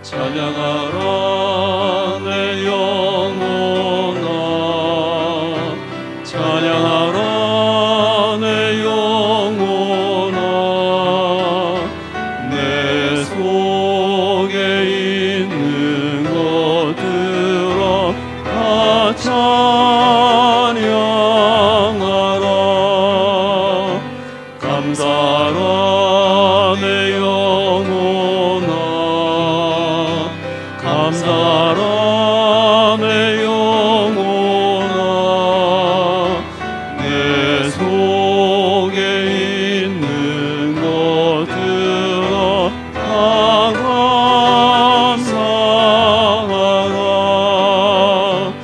찬양하라 내 영혼아, 찬양하라 내 영혼아. 내 속에 있는 것들아 다 찬양하라. 감사하라 내 영혼아, 감사하라 내 영혼아. 내 속에 있는 것들아 다 감사하라.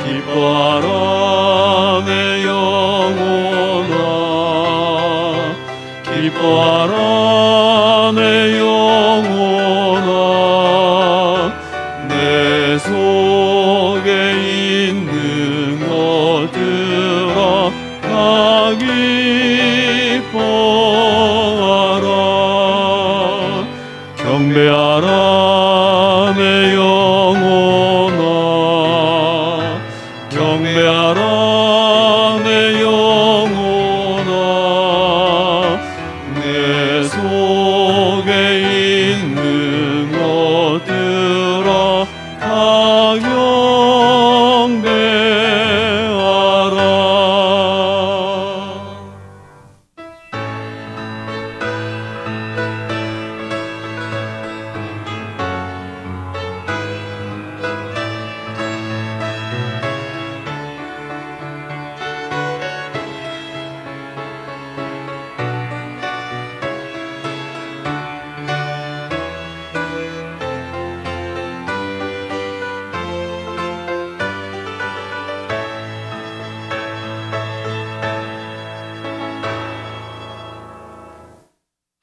기뻐하라 내 영혼아, 기뻐하라 내 영혼아. 내 속에 있는 것들아 다 기뻐하라. 경배하라 내 영혼아, 경배하라 내 영혼아. 내 속에 있는 것들아 다 경배하라.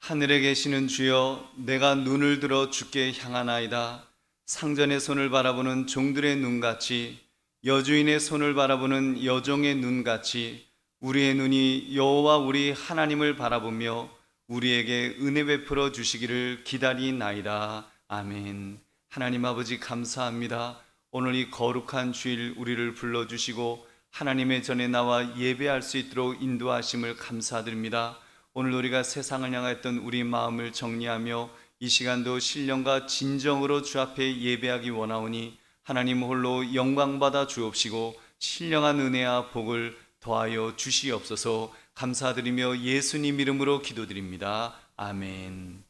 하늘에 계시는 주여, 내가 눈을 들어 주께 향하나이다. 상전의 손을 바라보는 종들의 눈같이, 여주인의 손을 바라보는 여종의 눈같이 우리의 눈이 여호와 우리 하나님을 바라보며 우리에게 은혜 베풀어 주시기를 기다리나이다. 아멘. 하나님 아버지 감사합니다. 오늘 이 거룩한 주일 우리를 불러주시고 하나님의 전에 나와 예배할 수 있도록 인도하심을 감사드립니다. 오늘 우리가 세상을 향했던 우리 마음을 정리하며 이 시간도 신령과 진정으로 주 앞에 예배하기 원하오니 하나님 홀로 영광받아 주옵시고 신령한 은혜와 복을 더하여 주시옵소서. 감사드리며 예수님 이름으로 기도드립니다. 아멘.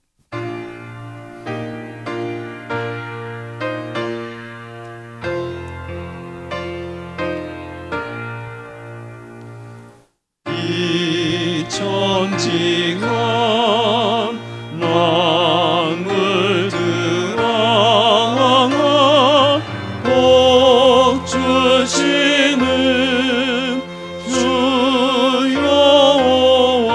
천지가 만물들아 복 주시는 주 여호와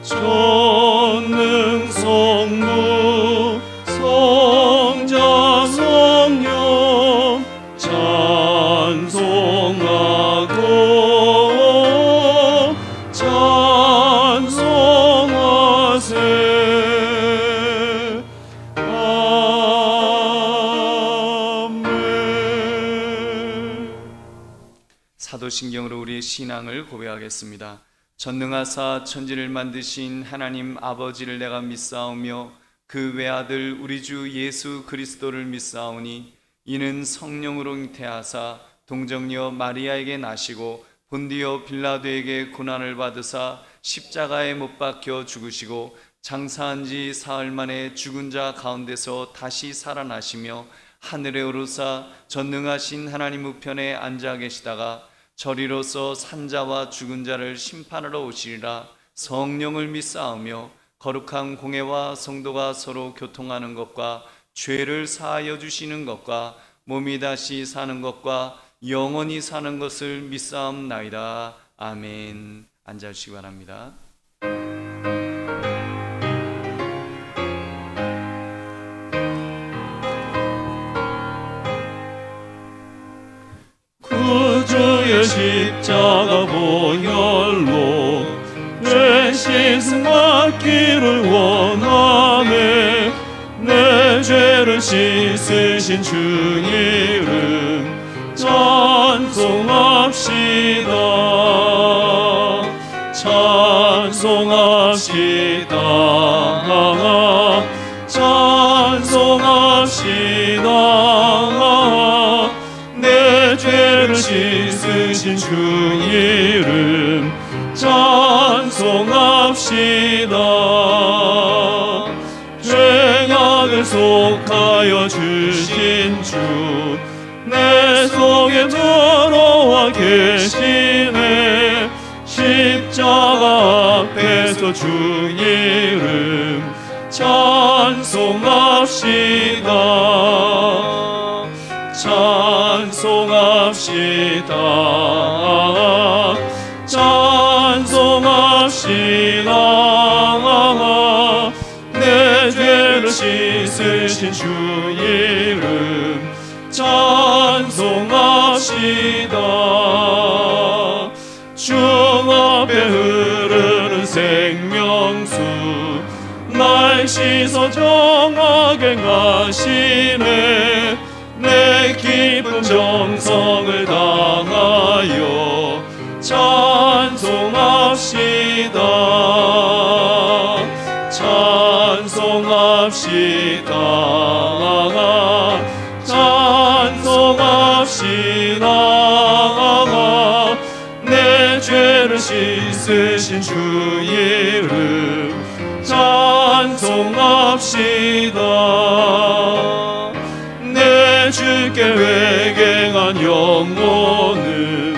전능 성부 성자 성령 찬송하고 찬송하세. 아멘. 사도신경으로 우리의 신앙을 고백하겠습니다. 전능하사 천지를 만드신 하나님 아버지를 내가 믿사오며 그 외아들 우리 주 예수 그리스도를 믿사오니 이는 성령으로 잉태하사 동정녀 마리아에게 나시고 본디오 빌라도에게 고난을 받으사 십자가에 못 박혀 죽으시고 장사한 지 사흘 만에 죽은 자 가운데서 다시 살아나시며 하늘에 오르사 전능하신 하나님 우편에 앉아 계시다가 저리로서 산자와 죽은 자를 심판하러 오시리라. 성령을 믿사오며 거룩한 공회와 성도가 서로 교통하는 것과 죄를 사하여 주시는 것과 몸이 다시 사는 것과 영원히 사는 것을 믿사옵나이다. 아멘. 앉아주시기 바랍니다. 구주의 십자가 보혈로 내 씻음 받기를 원하네. 내 죄 씻으신 주 이름 찬송합시다. 찬송합시다. 찬송합시다. 내 죄를 씻으신 주 이름 찬송합시다. 죄악을 속하여 주신 주 내 속에 들어와 계시네. 십자가 앞에서 주 이름 찬송합시다. 찬송합시다. 찬송합시다. 내 죄를 씻으신 주 이름 찬송합시다. 주 앞에 흐르는 생명수 날 씻어 정하게 하시네. 내 기쁜 정성을 다하여 찬송합시다. 찬송합시다. 찬송합시다. 내 죄를 씻으신 주 이름 찬송합시다. 내 주께 회개한 영혼은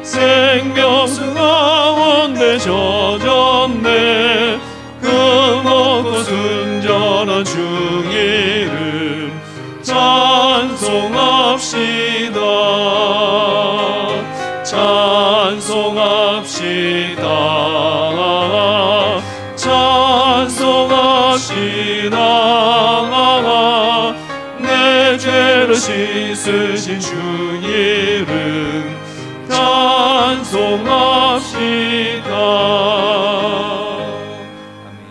생명수 가운데 젖었네. 금없고 순전한 주 이름 찬송합시다. 찬송합시다. 찬송합시다. 내 죄를 씻으신 주 이름 찬송합시다. 아멘.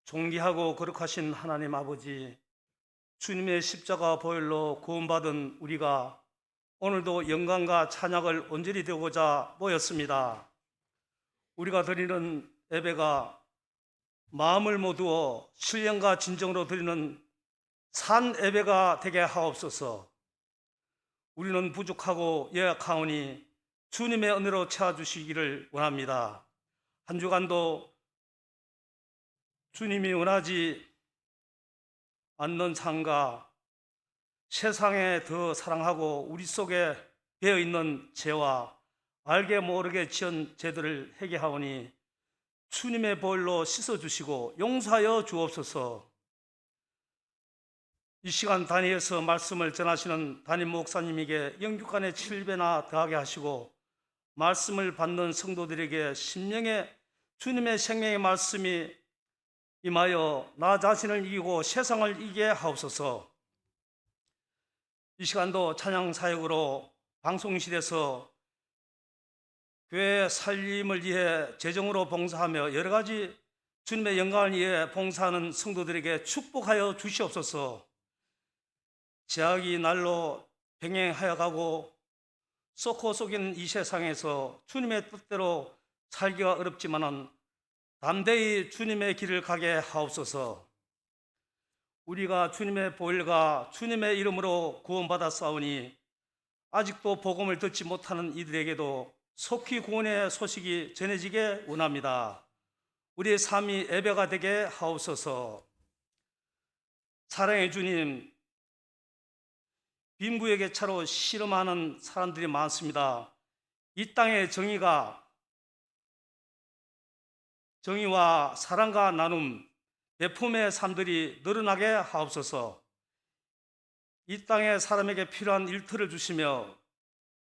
존귀하고 거룩하신 하나님 아버지, 주님의 십자가 보혈로 구원받은 우리가 오늘도 영광과 찬양을 온전히 드리고자 모였습니다. 우리가 드리는 예배가 마음을 모두어 신령과 진정으로 드리는 산 예배가 되게 하옵소서. 우리는 부족하고 연약하오니 주님의 은혜로 채워주시기를 원합니다. 한 주간도 주님이 원하지 않는 삶과 세상에 더 사랑하고 우리 속에 배어있는 죄와 알게 모르게 지은 죄들을 회개하오니 주님의 보혈로 씻어주시고 용서하여 주옵소서. 이 시간 단위에서 말씀을 전하시는 담임 목사님에게 영육간의 7배나 더하게 하시고 말씀을 받는 성도들에게 심령의 주님의 생명의 말씀이 임하여 나 자신을 이기고 세상을 이기게 하옵소서. 이 시간도 찬양 사역으로 방송실에서 교회 살림을 위해 재정으로 봉사하며 여러 가지 주님의 영광을 위해 봉사하는 성도들에게 축복하여 주시옵소서. 제약이 날로 병행하여 가고 쏟고 속이는 이 세상에서 주님의 뜻대로 살기가 어렵지만은 담대히 주님의 길을 가게 하옵소서. 우리가 주님의 보혈과 주님의 이름으로 구원받았사오니 아직도 복음을 듣지 못하는 이들에게도 속히 구원의 소식이 전해지게 원합니다. 우리의 삶이 예배가 되게 하옵소서. 사랑의 주님, 빈부에게 차로 씨름하는 사람들이 많습니다. 이 땅의 정의와 사랑과 나눔, 배품의 삶들이 늘어나게 하옵소서. 이 땅의 사람에게 필요한 일터를 주시며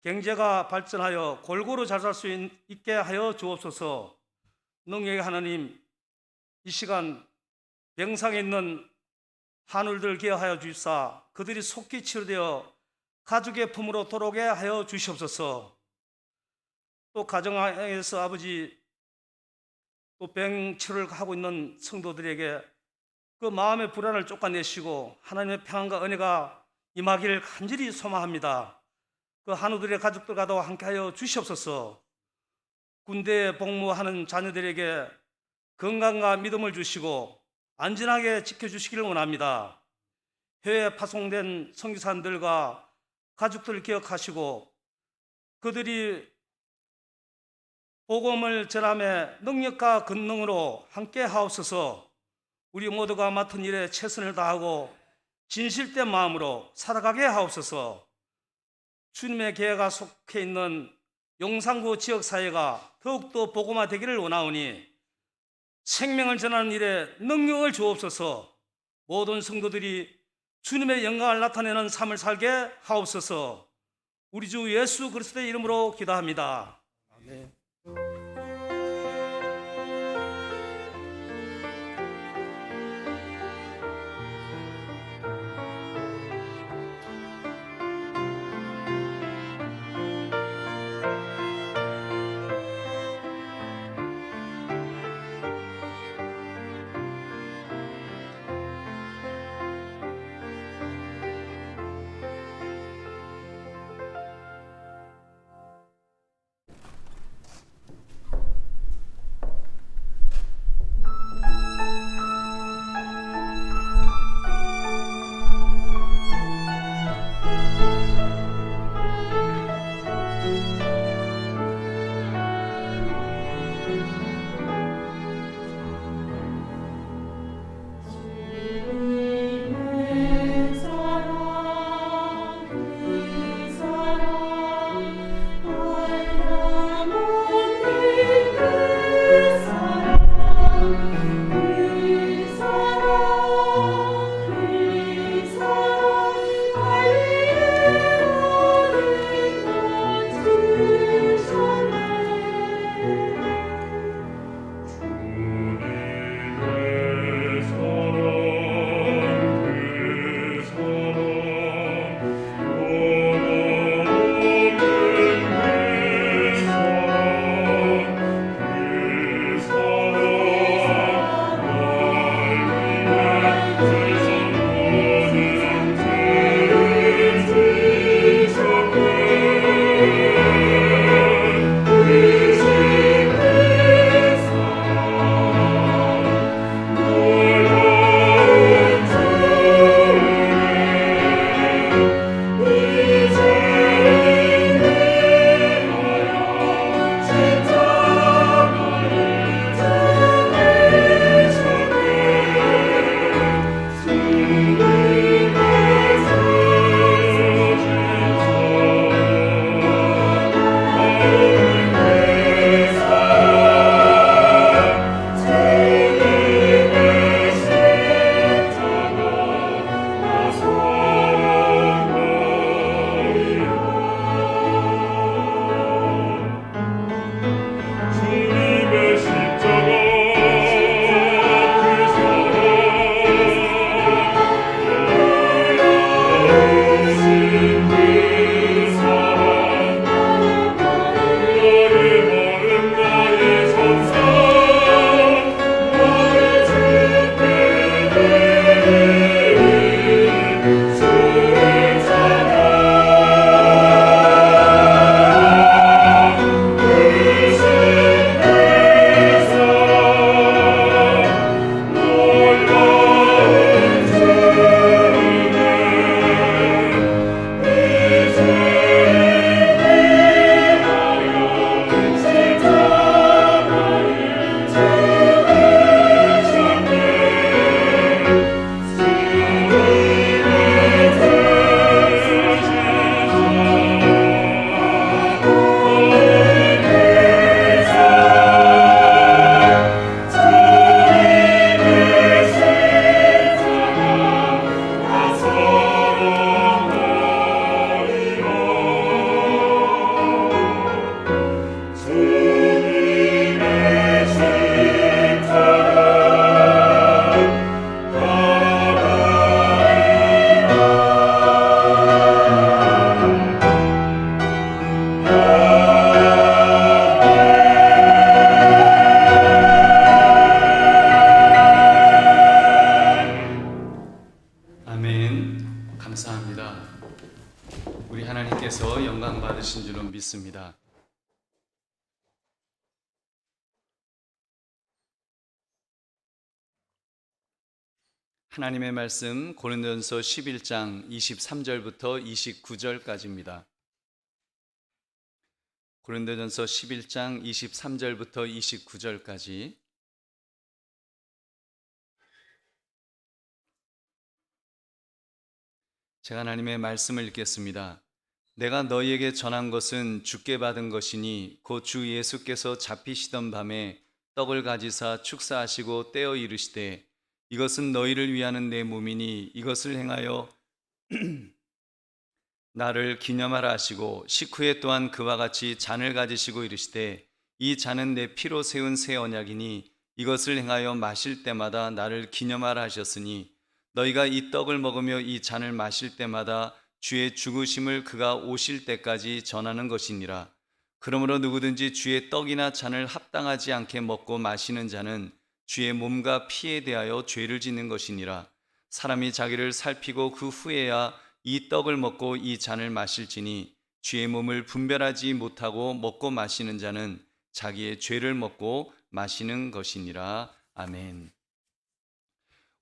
경제가 발전하여 골고루 잘 살 수 있게 하여 주옵소서. 능력의 하나님, 이 시간 병상에 있는 한울들 기하여 주시사 그들이 속히 치료되어 가족의 품으로 돌아오게 하여 주시옵소서. 또 가정에서 아버지 또 병치료를 하고 있는 성도들에게 그 마음의 불안을 쫓아내시고 하나님의 평안과 은혜가 임하기를 간절히 소망합니다. 그 한우들의 가족들과도 함께하여 주시옵소서. 군대에 복무하는 자녀들에게 건강과 믿음을 주시고 안전하게 지켜주시기를 원합니다. 해외에 파송된 선교사님들과 가족들을 기억하시고 그들이 복음을 전함의 능력과 권능으로 함께 하옵소서. 우리 모두가 맡은 일에 최선을 다하고 진실된 마음으로 살아가게 하옵소서. 주님의 계획에 속해 있는 용산구 지역사회가 더욱더 복음화되기를 원하오니 생명을 전하는 일에 능력을 주옵소서. 모든 성도들이 주님의 영광을 나타내는 삶을 살게 하옵소서. 우리 주 예수 그리스도의 이름으로 기도합니다. 아멘. 하나님의 말씀 고린도전서 11장 23절부터 29절까지입니다. 고린도전서 11장 23절부터 29절까지 제가 하나님의 말씀을 읽겠습니다. 내가 너희에게 전한 것은 주께 받은 것이니 곧 주 예수께서 잡히시던 밤에 떡을 가지사 축사하시고 떼어 이르시되 이것은 너희를 위하는 내 몸이니 이것을 행하여 나를 기념하라 하시고 식후에 또한 그와 같이 잔을 가지시고 이르시되 이 잔은 내 피로 세운 새 언약이니 이것을 행하여 마실 때마다 나를 기념하라 하셨으니 너희가 이 떡을 먹으며 이 잔을 마실 때마다 주의 죽으심을 그가 오실 때까지 전하는 것이니라. 그러므로 누구든지 주의 떡이나 잔을 합당하지 않게 먹고 마시는 자는 주의 몸과 피에 대하여 죄를 짓는 것이니라. 사람이 자기를 살피고 그 후에야 이 떡을 먹고 이 잔을 마실지니 주의 몸을 분별하지 못하고 먹고 마시는 자는 자기의 죄를 먹고 마시는 것이니라. 아멘.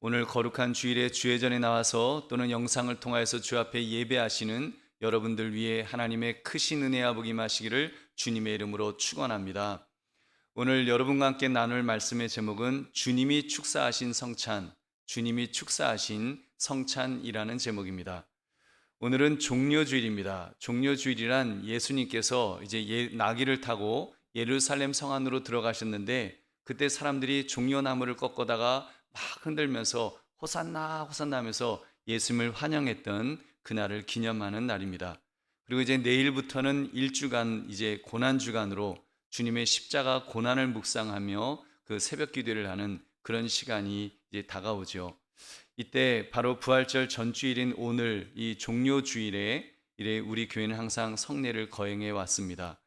오늘 거룩한 주일에 주회전에 나와서 또는 영상을 통하여서 주 앞에 예배하시는 여러분들 위해 하나님의 크신 은혜와 복이 마시기를 주님의 이름으로 축원합니다. 오늘 여러분과 함께 나눌 말씀의 제목은 주님이 축사하신 성찬, 주님이 축사하신 성찬이라는 제목입니다. 오늘은 종려주일입니다. 종려주일이란 예수님께서 이제 나귀를 타고 예루살렘 성 안으로 들어가셨는데 그때 사람들이 종려나무를 꺾어다가 막 흔들면서 호산나 호산나 하면서 예수님을 환영했던 그날을 기념하는 날입니다. 그리고 이제 내일부터는 일주간 이제 고난주간으로 주님의 십자가 고난을 묵상하며 그 새벽 기도를 하는 그런 시간이 이제 다가오죠. 이때 바로 부활절 전주일인 오늘 이 종료주일에 우리 교회는 항상 성례를 거행해 왔습니다.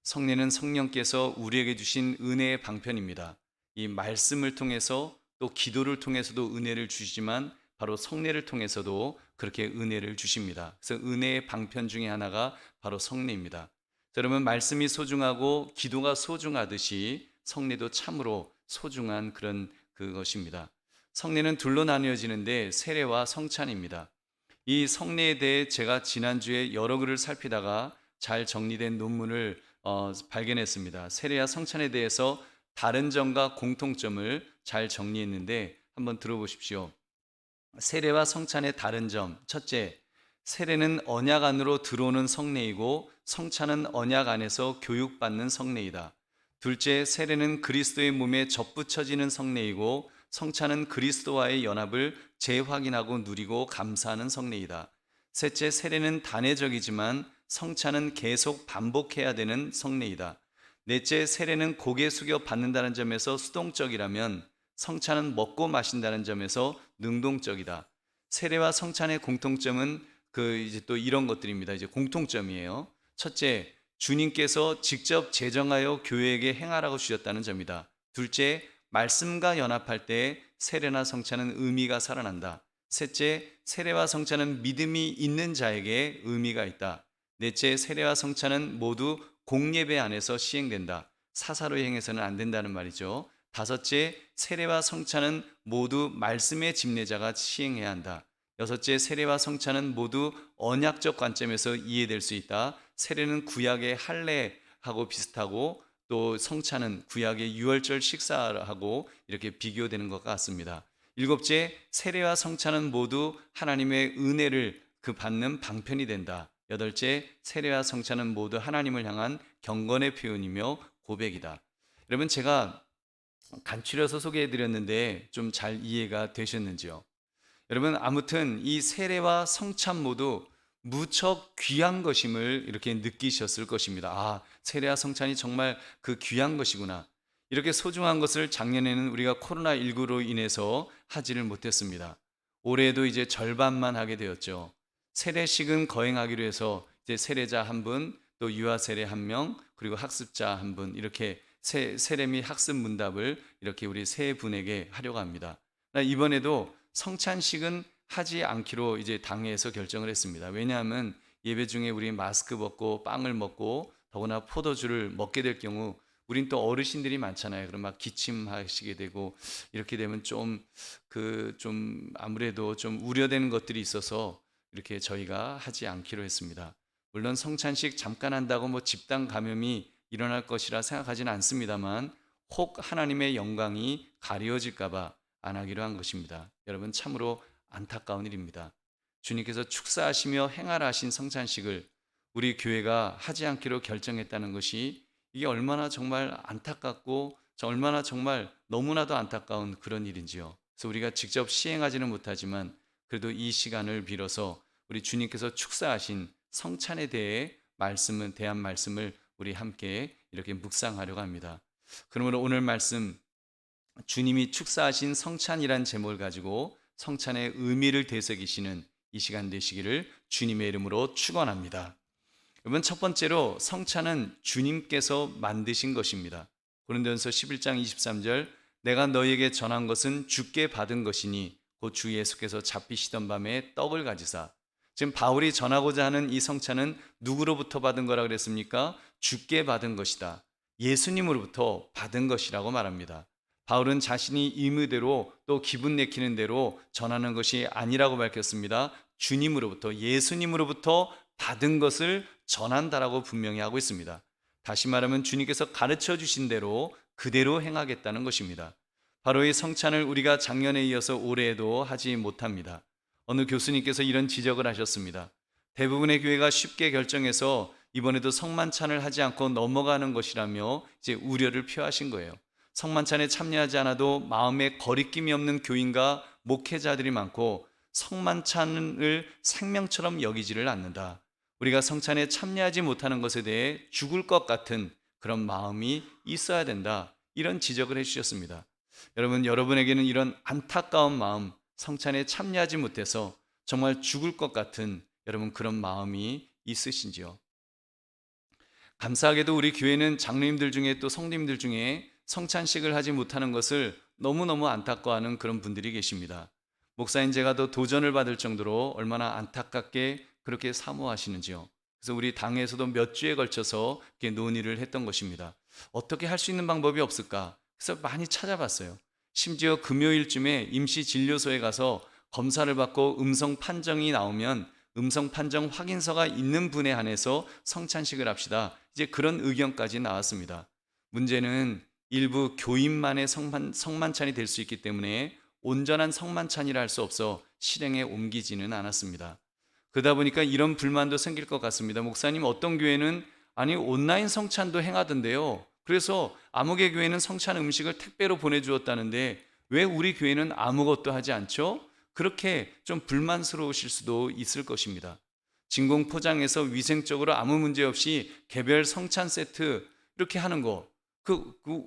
성례는 성령께서 우리에게 주신 은혜의 방편입니다. 이 말씀을 통해서 또 기도를 통해서도 은혜를 주시지만 바로 성례를 통해서도 그렇게 은혜를 주십니다. 그래서 은혜의 방편 중에 하나가 바로 성례입니다. 여러분, 말씀이 소중하고 기도가 소중하듯이 성례도 참으로 소중한 그런 그것입니다. 성례는 둘로 나뉘어지는데 세례와 성찬입니다. 이 성례에 대해 제가 지난주에 여러 글을 살피다가 잘 정리된 논문을 발견했습니다. 세례와 성찬에 대해서 다른 점과 공통점을 잘 정리했는데 한번 들어보십시오. 세례와 성찬의 다른 점. 첫째, 세례는 언약 안으로 들어오는 성례이고 성찬은 언약 안에서 교육받는 성례이다. 둘째, 세례는 그리스도의 몸에 접붙여지는 성례이고 성찬은 그리스도와의 연합을 재확인하고 누리고 감사하는 성례이다. 셋째, 세례는 단회적이지만 성찬은 계속 반복해야 되는 성례이다. 넷째, 세례는 고개 숙여 받는다는 점에서 수동적이라면 성찬은 먹고 마신다는 점에서 능동적이다. 세례와 성찬의 공통점은 이제 또 이런 것들입니다. 이제 공통점이에요. 첫째, 주님께서 직접 제정하여 교회에게 행하라고 주셨다는 점이다. 둘째, 말씀과 연합할 때 세례나 성찬은 의미가 살아난다. 셋째, 세례와 성찬은 믿음이 있는 자에게 의미가 있다. 넷째, 세례와 성찬은 모두 공예배 안에서 시행된다. 사사로이 행해서는 안 된다는 말이죠. 다섯째, 세례와 성찬은 모두 말씀의 집례자가 시행해야 한다. 여섯째, 세례와 성찬은 모두 언약적 관점에서 이해될 수 있다. 세례는 구약의 할례하고 비슷하고 또 성찬은 구약의 유월절 식사하고 이렇게 비교되는 것 같습니다. 일곱째, 세례와 성찬은 모두 하나님의 은혜를 받는 방편이 된다. 여덟째, 세례와 성찬은 모두 하나님을 향한 경건의 표현이며 고백이다. 여러분, 제가 간추려서 소개해드렸는데 좀 잘 이해가 되셨는지요? 여러분, 아무튼 이 세례와 성찬 모두 무척 귀한 것임을 이렇게 느끼셨을 것입니다. 아, 세례와 성찬이 정말 그 귀한 것이구나. 이렇게 소중한 것을 작년에는 우리가 코로나19로 인해서 하지를 못했습니다. 올해도 이제 절반만 하게 되었죠. 세례식은 거행하기로 해서 이제 세례자 한 분, 또 유아 세례 한 명, 그리고 학습자 한 분, 이렇게 세례 및 학습 문답을 이렇게 우리 세 분에게 하려고 합니다. 이번에도 성찬식은 하지 않기로 이제 당회에서 결정을 했습니다. 왜냐하면 예배 중에 우리 마스크 벗고 빵을 먹고 더구나 포도주를 먹게 될 경우 우린 또 어르신들이 많잖아요. 그럼 막 기침하시게 되고 이렇게 되면 좀 아무래도 좀 우려되는 것들이 있어서 이렇게 저희가 하지 않기로 했습니다. 물론 성찬식 잠깐 한다고 뭐 집단 감염이 일어날 것이라 생각하지는 않습니다만 혹 하나님의 영광이 가려질까 봐 안 하기로 한 것입니다. 여러분 참으로 안타까운 일입니다. 주님께서 축사하시며 행하라 하신 성찬식을 우리 교회가 하지 않기로 결정했다는 것이 이게 얼마나 정말 안타깝고 얼마나 정말 너무나도 안타까운 그런 일인지요. 그래서 우리가 직접 시행하지는 못하지만 그래도 이 시간을 빌어서 우리 주님께서 축사하신 성찬에 대한 말씀을 우리 함께 이렇게 묵상하려고 합니다. 그러므로 오늘 말씀 주님이 축사하신 성찬이란 제목을 가지고 성찬의 의미를 되새기시는 이 시간 되시기를 주님의 이름으로 축원합니다. 여러분 첫 번째로 성찬은 주님께서 만드신 것입니다. 고린도전서 11장 23절 내가 너희에게 전한 것은 주께 받은 것이니 곧 주 예수께서 잡히시던 밤에 떡을 가지사. 지금 바울이 전하고자 하는 이 성찬은 누구로부터 받은 거라 그랬습니까? 주께 받은 것이다. 예수님으로부터 받은 것이라고 말합니다. 바울은 자신이 임의대로 또 기분 내키는 대로 전하는 것이 아니라고 밝혔습니다. 주님으로부터 예수님으로부터 받은 것을 전한다라고 분명히 하고 있습니다. 다시 말하면 주님께서 가르쳐 주신 대로 그대로 행하겠다는 것입니다. 바로 이 성찬을 우리가 작년에 이어서 올해에도 하지 못합니다. 어느 교수님께서 이런 지적을 하셨습니다. 대부분의 교회가 쉽게 결정해서 이번에도 성만찬을 하지 않고 넘어가는 것이라며 이제 우려를 표하신 거예요. 성만찬에 참여하지 않아도 마음에 거리낌이 없는 교인과 목회자들이 많고 성만찬을 생명처럼 여기지를 않는다. 우리가 성찬에 참여하지 못하는 것에 대해 죽을 것 같은 그런 마음이 있어야 된다. 이런 지적을 해주셨습니다. 여러분에게는 이런 안타까운 마음, 성찬에 참여하지 못해서 정말 죽을 것 같은 그런 마음이 있으신지요? 감사하게도 우리 교회는 장로님들 중에 또 성도님들 중에 성찬식을 하지 못하는 것을 너무너무 안타까워하는 그런 분들이 계십니다. 목사인 제가 더 도전을 받을 정도로 얼마나 안타깝게 그렇게 사모하시는지요. 그래서 우리 당에서도 몇 주에 걸쳐서 이렇게 논의를 했던 것입니다. 어떻게 할 수 있는 방법이 없을까? 그래서 많이 찾아봤어요. 심지어 금요일쯤에 임시진료소에 가서 검사를 받고 음성 판정이 나오면 음성 판정 확인서가 있는 분에 한해서 성찬식을 합시다. 이제 그런 의견까지 나왔습니다. 문제는 일부 교인만의 성만찬이 될 수 있기 때문에 온전한 성만찬이라 할 수 없어 실행에 옮기지는 않았습니다. 그러다 보니까 이런 불만도 생길 것 같습니다. 목사님, 어떤 교회는 온라인 성찬도 행하던데요. 그래서 아무개 교회는 성찬 음식을 택배로 보내주었다는데 왜 우리 교회는 아무것도 하지 않죠? 그렇게 좀 불만스러우실 수도 있을 것입니다. 진공 포장해서 위생적으로 아무 문제 없이 개별 성찬 세트 이렇게 하는 거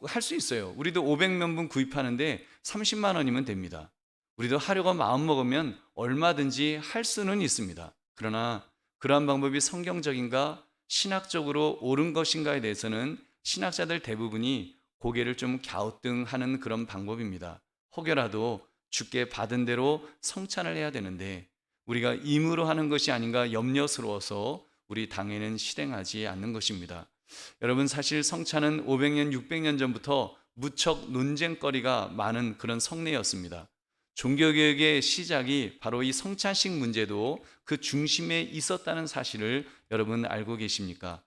할 수 있어요. 우리도 500명분 구입하는데 30만 원이면 됩니다. 우리도 하려고 마음 먹으면 얼마든지 할 수는 있습니다. 그러나 그러한 방법이 성경적인가 신학적으로 옳은 것인가에 대해서는 신학자들 대부분이 고개를 좀 갸우뚱하는 그런 방법입니다. 혹여라도 주께 받은 대로 성찬을 해야 되는데 우리가 임의로 하는 것이 아닌가 염려스러워서 우리 당에는 실행하지 않는 것입니다. 여러분, 사실 성찬은 500년, 600년 전부터 무척 논쟁거리가 많은 그런 성례였습니다. 종교개혁의 시작이 바로 이 성찬식 문제도 그 중심에 있었다는 사실을 여러분 알고 계십니까?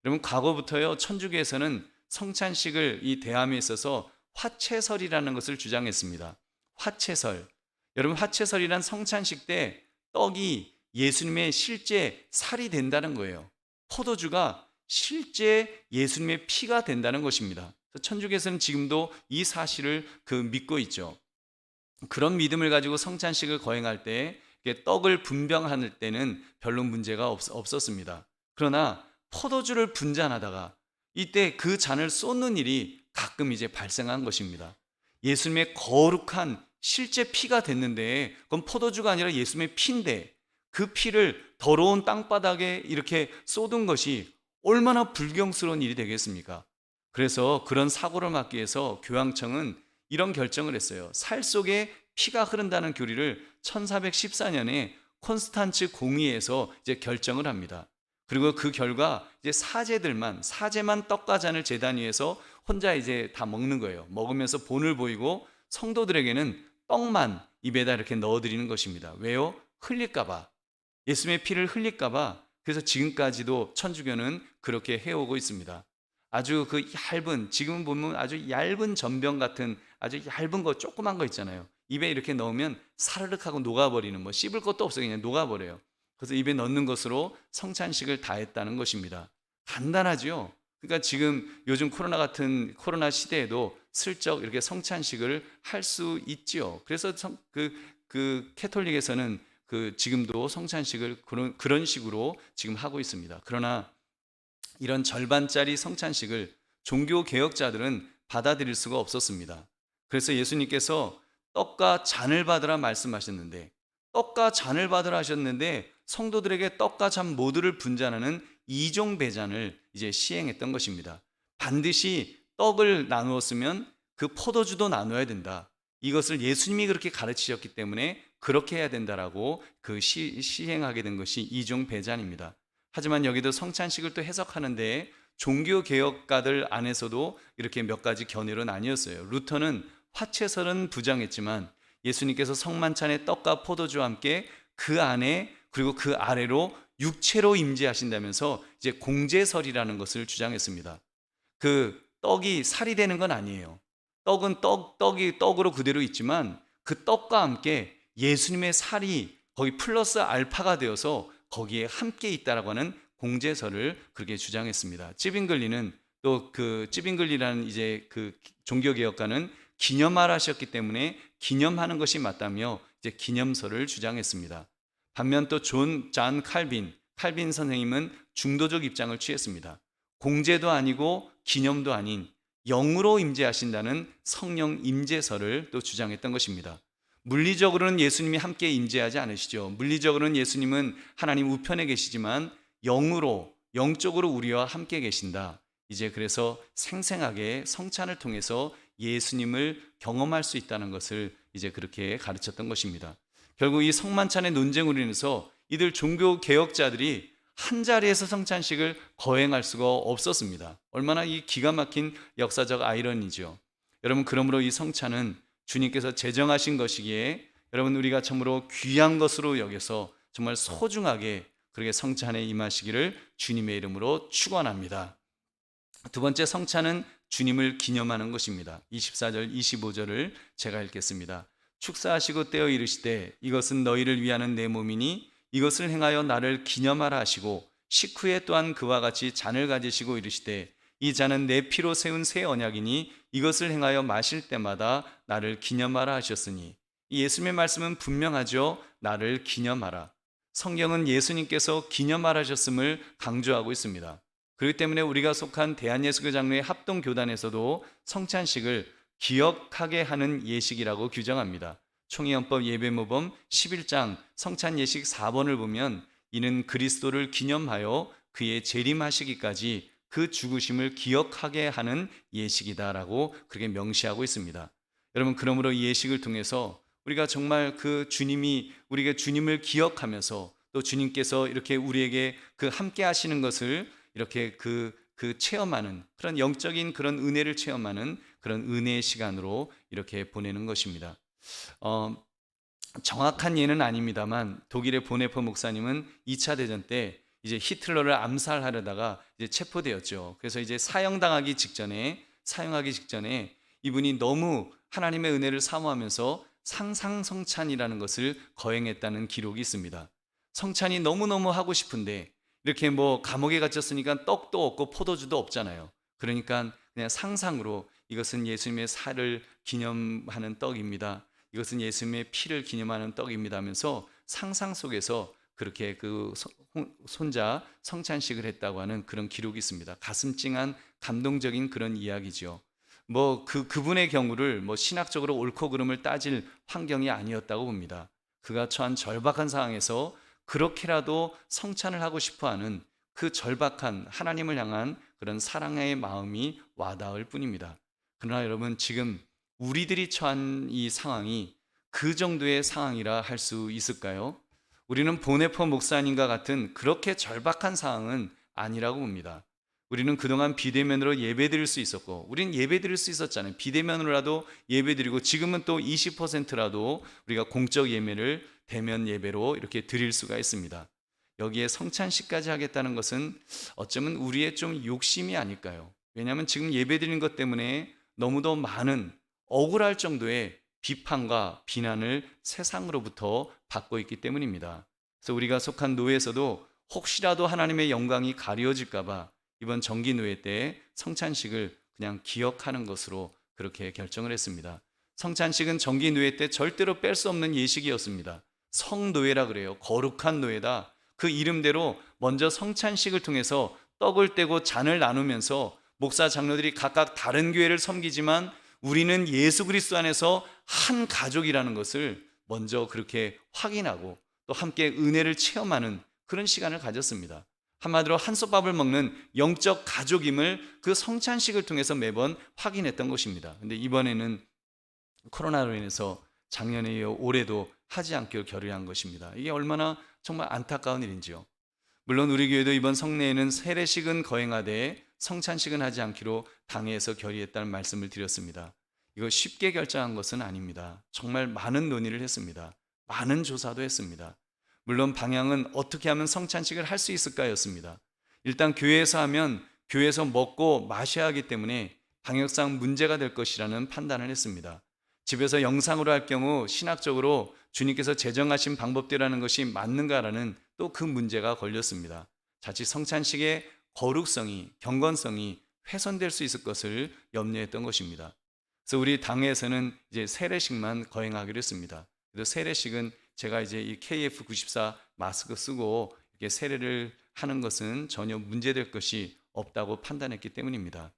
여러분, 과거부터요 천주교에서는 성찬식을 이 대함에 있어서 화채설이라는 것을 주장했습니다. 화채설. 여러분, 화채설이란 성찬식 때 떡이 예수님의 실제 살이 된다는 거예요. 포도주가 실제 예수님의 피가 된다는 것입니다. 천주교에서는 지금도 이 사실을 믿고 있죠. 그런 믿음을 가지고 성찬식을 거행할 때 떡을 분병할 때는 별로 문제가 없었습니다. 그러나 포도주를 분잔하다가 이때 그 잔을 쏟는 일이 가끔 이제 발생한 것입니다. 예수님의 거룩한 실제 피가 됐는데 그건 포도주가 아니라 예수님의 피인데 그 피를 더러운 땅바닥에 이렇게 쏟은 것이 얼마나 불경스러운 일이 되겠습니까? 그래서 그런 사고를 막기 위해서 교황청은 이런 결정을 했어요. 살 속에 피가 흐른다는 교리를 1414년에 콘스탄츠 공의에서 이제 결정을 합니다. 그리고 그 결과 이제 사제만 떡과 잔을 제단 위에서 혼자 이제 다 먹는 거예요. 먹으면서 본을 보이고 성도들에게는 떡만 입에다 이렇게 넣어드리는 것입니다. 왜요? 흘릴까봐. 예수님의 피를 흘릴까봐. 그래서 지금까지도 천주교는 그렇게 해오고 있습니다. 아주 그 얇은, 지금 보면 아주 얇은 전병 같은 아주 얇은 거, 조그만 거 있잖아요. 입에 이렇게 넣으면 사르륵 하고 녹아버리는, 뭐 씹을 것도 없어요. 그냥 녹아버려요. 그래서 입에 넣는 것으로 성찬식을 다 했다는 것입니다. 간단하죠. 그러니까 지금 요즘 코로나 시대에도 슬쩍 이렇게 성찬식을 할 수 있지요. 그래서 그 캐톨릭에서는 지금도 성찬식을 그런 식으로 지금 하고 있습니다. 그러나 이런 절반짜리 성찬식을 종교 개혁자들은 받아들일 수가 없었습니다. 그래서 예수님께서 떡과 잔을 받으라 말씀하셨는데, 떡과 잔을 받으라 하셨는데 성도들에게 떡과 잔 모두를 분잔하는 이종배잔을 이제 시행했던 것입니다. 반드시 떡을 나누었으면 그 포도주도 나눠야 된다. 이것을 예수님이 그렇게 가르치셨기 때문에 그렇게 해야 된다라고 시행하게 된 것이 이종배잔입니다. 하지만 여기도 성찬식을 또 해석하는데 종교개혁가들 안에서도 이렇게 몇 가지 견해로 나뉘었어요. 루터는 화채설은 부정했지만 예수님께서 성만찬의 떡과 포도주와 함께 그 안에 그리고 그 아래로 육체로 임재하신다면서 이제 공제설이라는 것을 주장했습니다. 그 떡이 살이 되는 건 아니에요. 떡은 떡이 떡으로 그대로 있지만 그 떡과 함께 예수님의 살이 거기 플러스 알파가 되어서 거기에 함께 있다라고 하는 공제설을 그렇게 주장했습니다. 찌빙글리는 또 찌빙글리라는 이제 종교개혁가는 기념하라 하셨기 때문에 기념하는 것이 맞다며 이제 기념설을 주장했습니다. 반면 또 잔 칼빈 선생님은 중도적 입장을 취했습니다. 공제도 아니고 기념도 아닌 영으로 임재하신다는 성령 임재설을 또 주장했던 것입니다. 물리적으로는 예수님이 함께 임재하지 않으시죠. 물리적으로는 예수님은 하나님 우편에 계시지만 영적으로 우리와 함께 계신다. 이제 그래서 생생하게 성찬을 통해서 예수님을 경험할 수 있다는 것을 이제 그렇게 가르쳤던 것입니다. 결국 이 성만찬의 논쟁으로 인해서 이들 종교 개혁자들이 한 자리에서 성찬식을 거행할 수가 없었습니다. 얼마나 이 기가 막힌 역사적 아이러니죠. 여러분, 그러므로 이 성찬은 주님께서 제정하신 것이기에 여러분, 우리가 참으로 귀한 것으로 여겨서 정말 소중하게 그렇게 성찬에 임하시기를 주님의 이름으로 축원합니다. 두 번째, 성찬은 주님을 기념하는 것입니다. 24절 25절을 제가 읽겠습니다. 축사하시고 떼어 이르시되 이것은 너희를 위하는 내 몸이니 이것을 행하여 나를 기념하라 하시고 식후에 또한 그와 같이 잔을 가지시고 이르시되 이 잔은 내 피로 세운 새 언약이니 이것을 행하여 마실 때마다 나를 기념하라 하셨으니, 이 예수님의 말씀은 분명하죠. 나를 기념하라. 성경은 예수님께서 기념하라 하셨음을 강조하고 있습니다. 그렇기 때문에 우리가 속한 대한예수교 장로회 합동교단에서도 성찬식을 기억하게 하는 예식이라고 규정합니다. 총회헌법 예배모범 11장 성찬예식 4번을 보면 이는 그리스도를 기념하여 그의 재림하시기까지 그 죽으심을 기억하게 하는 예식이다라고 그렇게 명시하고 있습니다. 여러분, 그러므로 이 예식을 통해서 우리가 정말 우리가 주님을 기억하면서 또 주님께서 이렇게 우리에게 함께 하시는 것을 이렇게 체험하는 그런 영적인 그런 은혜를 체험하는 그런 은혜의 시간으로 이렇게 보내는 것입니다. 정확한 예는 아닙니다만 독일의 보네퍼 목사님은 2차 대전 때 이제 히틀러를 암살하려다가 이제 체포되었죠. 그래서 이제 사형하기 직전에 이분이 너무 하나님의 은혜를 사모하면서 상상성찬이라는 것을 거행했다는 기록이 있습니다. 성찬이 너무너무 하고 싶은데 이렇게 감옥에 갇혔으니까 떡도 없고 포도주도 없잖아요. 그러니까 그냥 상상으로 이것은 예수님의 살을 기념하는 떡입니다. 이것은 예수님의 피를 기념하는 떡입니다 하면서 상상 속에서 그렇게 손자 성찬식을 했다고 하는 그런 기록이 있습니다. 가슴 찡한 감동적인 그런 이야기죠. 그분의 경우를 신학적으로 옳고 그름을 따질 환경이 아니었다고 봅니다. 그가 처한 절박한 상황에서 그렇게라도 성찬을 하고 싶어하는 그 절박한 하나님을 향한 그런 사랑의 마음이 와닿을 뿐입니다. 그러나 여러분, 지금 우리들이 처한 이 상황이 그 정도의 상황이라 할 수 있을까요? 우리는 보네퍼 목사님과 같은 그렇게 절박한 상황은 아니라고 봅니다. 우리는 그동안 비대면으로 예배 드릴 수 있었고, 우리는 예배 드릴 수 있었잖아요. 비대면으로라도 예배 드리고, 지금은 또 20%라도 우리가 공적 예배를 대면 예배로 이렇게 드릴 수가 있습니다. 여기에 성찬식까지 하겠다는 것은 어쩌면 우리의 좀 욕심이 아닐까요? 왜냐하면 지금 예배 드리는 것 때문에 너무도 많은 억울할 정도의 비판과 비난을 세상으로부터 받고 있기 때문입니다. 그래서 우리가 속한 노예에서도 혹시라도 하나님의 영광이 가려질까 봐 이번 정기노예 때 성찬식을 그냥 기억하는 것으로 그렇게 결정을 했습니다. 성찬식은 정기노예 때 절대로 뺄 수 없는 예식이었습니다. 성노예라 그래요. 거룩한 노예다. 그 이름대로 먼저 성찬식을 통해서 떡을 떼고 잔을 나누면서 목사 장로들이 각각 다른 교회를 섬기지만 우리는 예수 그리스도 안에서 한 가족이라는 것을 먼저 그렇게 확인하고 또 함께 은혜를 체험하는 그런 시간을 가졌습니다. 한마디로 한솥밥을 먹는 영적 가족임을 그 성찬식을 통해서 매번 확인했던 것입니다. 근데 이번에는 코로나로 인해서 작년에 이어 올해도 하지 않기로 결의한 것입니다. 이게 얼마나 정말 안타까운 일인지요. 물론 우리 교회도 이번 성례에는 세례식은 거행하되 성찬식은 하지 않기로 당회에서 결의했다는 말씀을 드렸습니다. 이거 쉽게 결정한 것은 아닙니다. 정말 많은 논의를 했습니다. 많은 조사도 했습니다. 물론 방향은 어떻게 하면 성찬식을 할 수 있을까였습니다. 일단 교회에서 하면 교회에서 먹고 마셔야 하기 때문에 방역상 문제가 될 것이라는 판단을 했습니다. 집에서 영상으로 할 경우 신학적으로 주님께서 제정하신 방법대로라는 것이 맞는가라는 또 그 문제가 걸렸습니다. 자칫 성찬식의 거룩성이, 경건성이 훼손될 수 있을 것을 염려했던 것입니다. 그래서 우리 당회에서는 이제 세례식만 거행하기로 했습니다. 그래서 세례식은 제가 이제 이 KF94 마스크 쓰고 이렇게 세례를 하는 것은 전혀 문제될 것이 없다고 판단했기 때문입니다.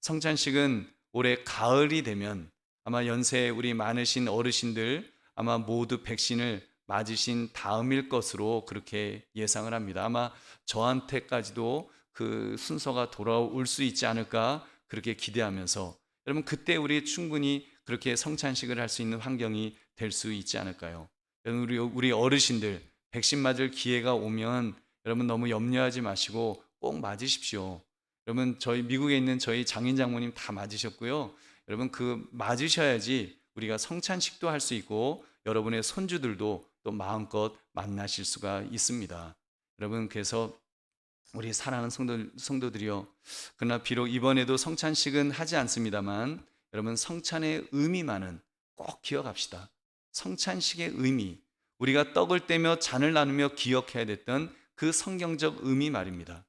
성찬식은 올해 가을이 되면 아마 연세 우리 많으신 어르신들 아마 모두 백신을 맞으신 다음일 것으로 그렇게 예상을 합니다. 아마 저한테까지도 그 순서가 돌아올 수 있지 않을까 그렇게 기대하면서 여러분 그때 우리 충분히 그렇게 성찬식을 할 수 있는 환경이 될 수 있지 않을까요? 여러분 우리 어르신들 백신 맞을 기회가 오면 여러분 너무 염려하지 마시고 꼭 맞으십시오. 여러분 저희 미국에 있는 저희 장인 장모님 다 맞으셨고요. 여러분 그 맞으셔야지 우리가 성찬식도 할 수 있고 여러분의 손주들도 또 마음껏 만나실 수가 있습니다. 여러분 그래서 우리 사랑하는 성도들이요. 그러나 비록 이번에도 성찬식은 하지 않습니다만 여러분 성찬의 의미만은 꼭 기억합시다. 성찬식의 의미, 우리가 떡을 떼며 잔을 나누며 기억해야 됐던 그 성경적 의미 말입니다.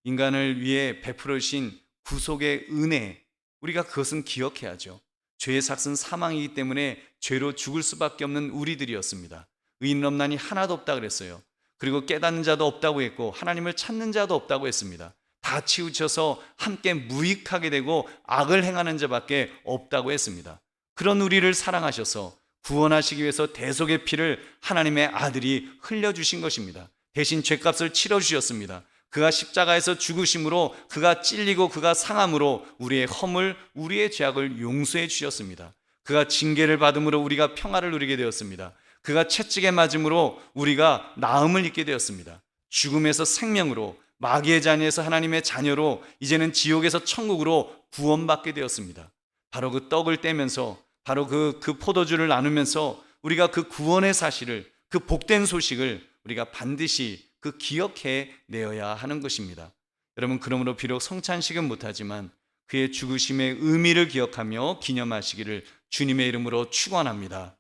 인간을 위해 베풀어 주신 구속의 은혜, 우리가 그것은 기억해야죠. 죄의 삭은 사망이기 때문에 죄로 죽을 수밖에 없는 우리들이었습니다. 의인 없나니 하나도 없다 그랬어요. 그리고 깨닫는 자도 없다고 했고 하나님을 찾는 자도 없다고 했습니다. 다 치우쳐서 함께 무익하게 되고 악을 행하는 자밖에 없다고 했습니다. 그런 우리를 사랑하셔서 구원하시기 위해서 대속의 피를 하나님의 아들이 흘려주신 것입니다. 대신 죄값을 치러주셨습니다. 그가 십자가에서 죽으심으로 그가 찔리고 그가 상함으로 우리의 허물, 우리의 죄악을 용서해 주셨습니다. 그가 징계를 받음으로 우리가 평화를 누리게 되었습니다. 그가 채찍에 맞음으로 우리가 나음을 입게 되었습니다. 죽음에서 생명으로, 마귀의 자녀에서 하나님의 자녀로 이제는 지옥에서 천국으로 구원받게 되었습니다. 바로 그 떡을 떼면서 바로 그 포도주를 나누면서 우리가 그 구원의 사실을, 그 복된 소식을 우리가 반드시 그 기억해 내어야 하는 것입니다. 여러분 그러므로 비록 성찬식은 못하지만 그의 죽으심의 의미를 기억하며 기념하시기를 주님의 이름으로 축원합니다.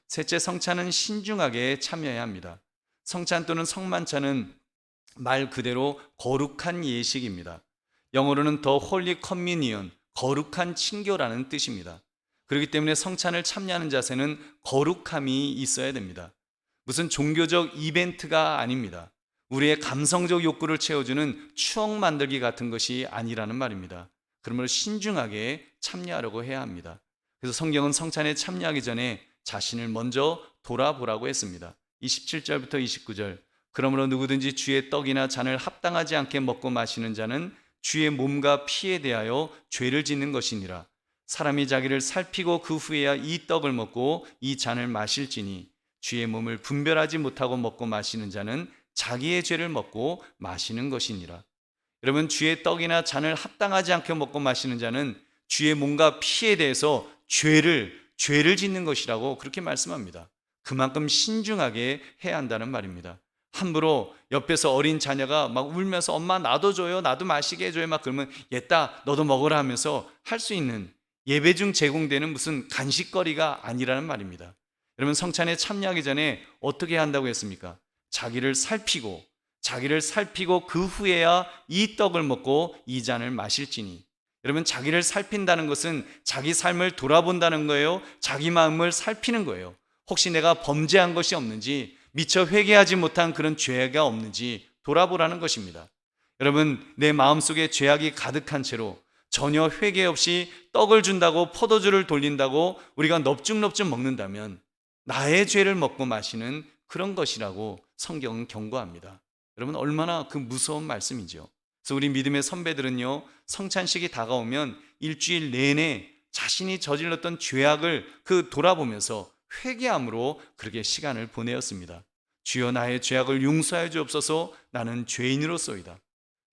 셋째, 성찬은 신중하게 참여해야 합니다. 성찬 또는 성만찬은 말 그대로 거룩한 예식입니다. 영어로는 The Holy Communion, 거룩한 친교라는 뜻입니다. 그렇기 때문에 성찬을 참여하는 자세는 거룩함이 있어야 됩니다. 무슨 종교적 이벤트가 아닙니다. 우리의 감성적 욕구를 채워주는 추억 만들기 같은 것이 아니라는 말입니다. 그러므로 신중하게 참여하려고 해야 합니다. 그래서 성경은 성찬에 참여하기 전에 자신을 먼저 돌아보라고 했습니다. 27절부터 29절, 그러므로 누구든지 주의 떡이나 잔을 합당하지 않게 먹고 마시는 자는 주의 몸과 피에 대하여 죄를 짓는 것이니라. 사람이 자기를 살피고 그 후에야 이 떡을 먹고 이 잔을 마실지니 주의 몸을 분별하지 못하고 먹고 마시는 자는 자기의 죄를 먹고 마시는 것이니라. 여러분, 주의 떡이나 잔을 합당하지 않게 먹고 마시는 자는 주의 몸과 피에 대해서 죄를 짓는 것이라고 그렇게 말씀합니다. 그만큼 신중하게 해야 한다는 말입니다. 함부로 옆에서 어린 자녀가 막 울면서 엄마 나도 줘요, 나도 마시게 해줘요, 막 그러면 얘따 너도 먹으라 하면서 할 수 있는 예배 중 제공되는 무슨 간식거리가 아니라는 말입니다. 여러분, 성찬에 참여하기 전에 어떻게 한다고 했습니까? 자기를 살피고 그 후에야 이 떡을 먹고 이 잔을 마실지니. 여러분, 자기를 살핀다는 것은 자기 삶을 돌아본다는 거예요. 자기 마음을 살피는 거예요. 혹시 내가 범죄한 것이 없는지, 미처 회개하지 못한 그런 죄가 없는지 돌아보라는 것입니다. 여러분, 내 마음속에 죄악이 가득한 채로 전혀 회개 없이 떡을 준다고 포도주를 돌린다고 우리가 넙죽넙죽 먹는다면 나의 죄를 먹고 마시는 그런 것이라고 성경은 경고합니다. 여러분, 얼마나 그 무서운 말씀이죠. 그래서 우리 믿음의 선배들은요, 성찬식이 다가오면 일주일 내내 자신이 저질렀던 죄악을 돌아보면서 회개함으로 그렇게 시간을 보내었습니다. 주여 나의 죄악을 용서하여 주옵소서, 나는 죄인으로소이다.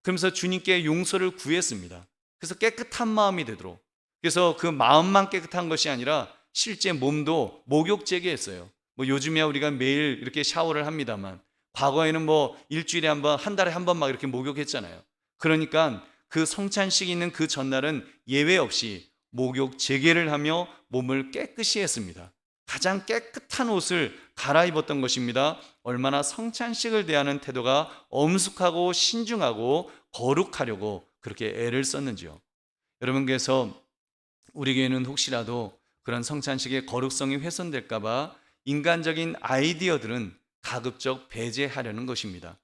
그러면서 주님께 용서를 구했습니다. 그래서 깨끗한 마음이 되도록. 그래서 그 마음만 깨끗한 것이 아니라 실제 몸도 목욕제게 했어요. 요즘이야 우리가 매일 이렇게 샤워를 합니다만, 과거에는 일주일에 한 번, 한 달에 한 번 막 이렇게 목욕했잖아요. 그러니까 그 성찬식이 있는 그 전날은 예외 없이 목욕 재개를 하며 몸을 깨끗이 했습니다. 가장 깨끗한 옷을 갈아입었던 것입니다. 얼마나 성찬식을 대하는 태도가 엄숙하고 신중하고 거룩하려고 그렇게 애를 썼는지요. 여러분, 그래서 우리 교회는 혹시라도 그런 성찬식의 거룩성이 훼손될까 봐 인간적인 아이디어들은 가급적 배제하려는 것입니다.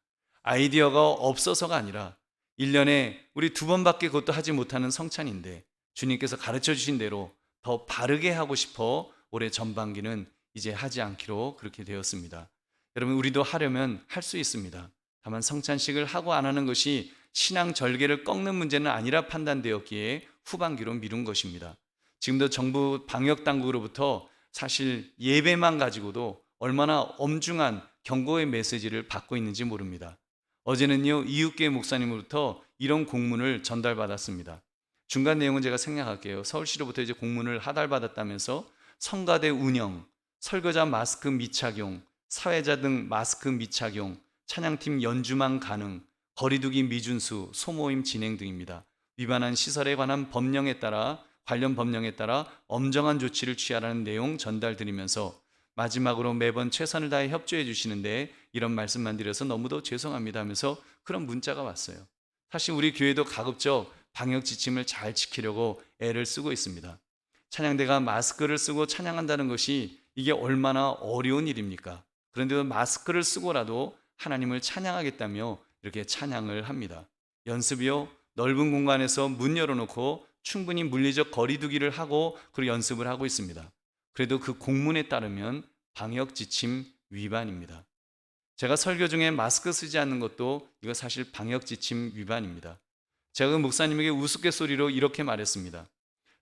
아이디어가 없어서가 아니라 1년에 우리 2번밖에 그것도 하지 못하는 성찬인데 주님께서 가르쳐 주신 대로 더 바르게 하고 싶어 올해 전반기는 이제 하지 않기로 그렇게 되었습니다. 여러분, 우리도 하려면 할 수 있습니다. 다만 성찬식을 하고 안 하는 것이 신앙 절개를 꺾는 문제는 아니라 판단되었기에 후반기로 미룬 것입니다. 지금도 정부 방역당국으로부터 사실 예배만 가지고도 얼마나 엄중한 경고의 메시지를 받고 있는지 모릅니다. 어제는요, 이웃교회 목사님으로부터 이런 공문을 전달받았습니다. 중간 내용은 제가 생략할게요. 서울시로부터 이제 공문을 하달받았다면서 성가대 운영, 설교자 마스크 미착용, 사회자 등 마스크 미착용, 찬양팀 연주만 가능, 거리두기 미준수, 소모임 진행 등입니다. 위반한 시설에 관한 관련 법령에 따라 엄정한 조치를 취하라는 내용 전달드리면서 마지막으로 매번 최선을 다해 협조해 주시는데 이런 말씀만 드려서 너무도 죄송합니다 하면서 그런 문자가 왔어요. 사실 우리 교회도 가급적 방역 지침을 잘 지키려고 애를 쓰고 있습니다. 찬양대가 마스크를 쓰고 찬양한다는 것이 이게 얼마나 어려운 일입니까? 그런데도 마스크를 쓰고라도 하나님을 찬양하겠다며 이렇게 찬양을 합니다. 연습이요, 넓은 공간에서 문 열어놓고 충분히 물리적 거리두기를 하고 그리고 연습을 하고 있습니다. 그래도 그 공문에 따르면 방역 지침 위반입니다. 제가 설교 중에 마스크 쓰지 않는 것도 이거 사실 방역 지침 위반입니다. 제가 그 목사님에게 우스갯소리로 이렇게 말했습니다.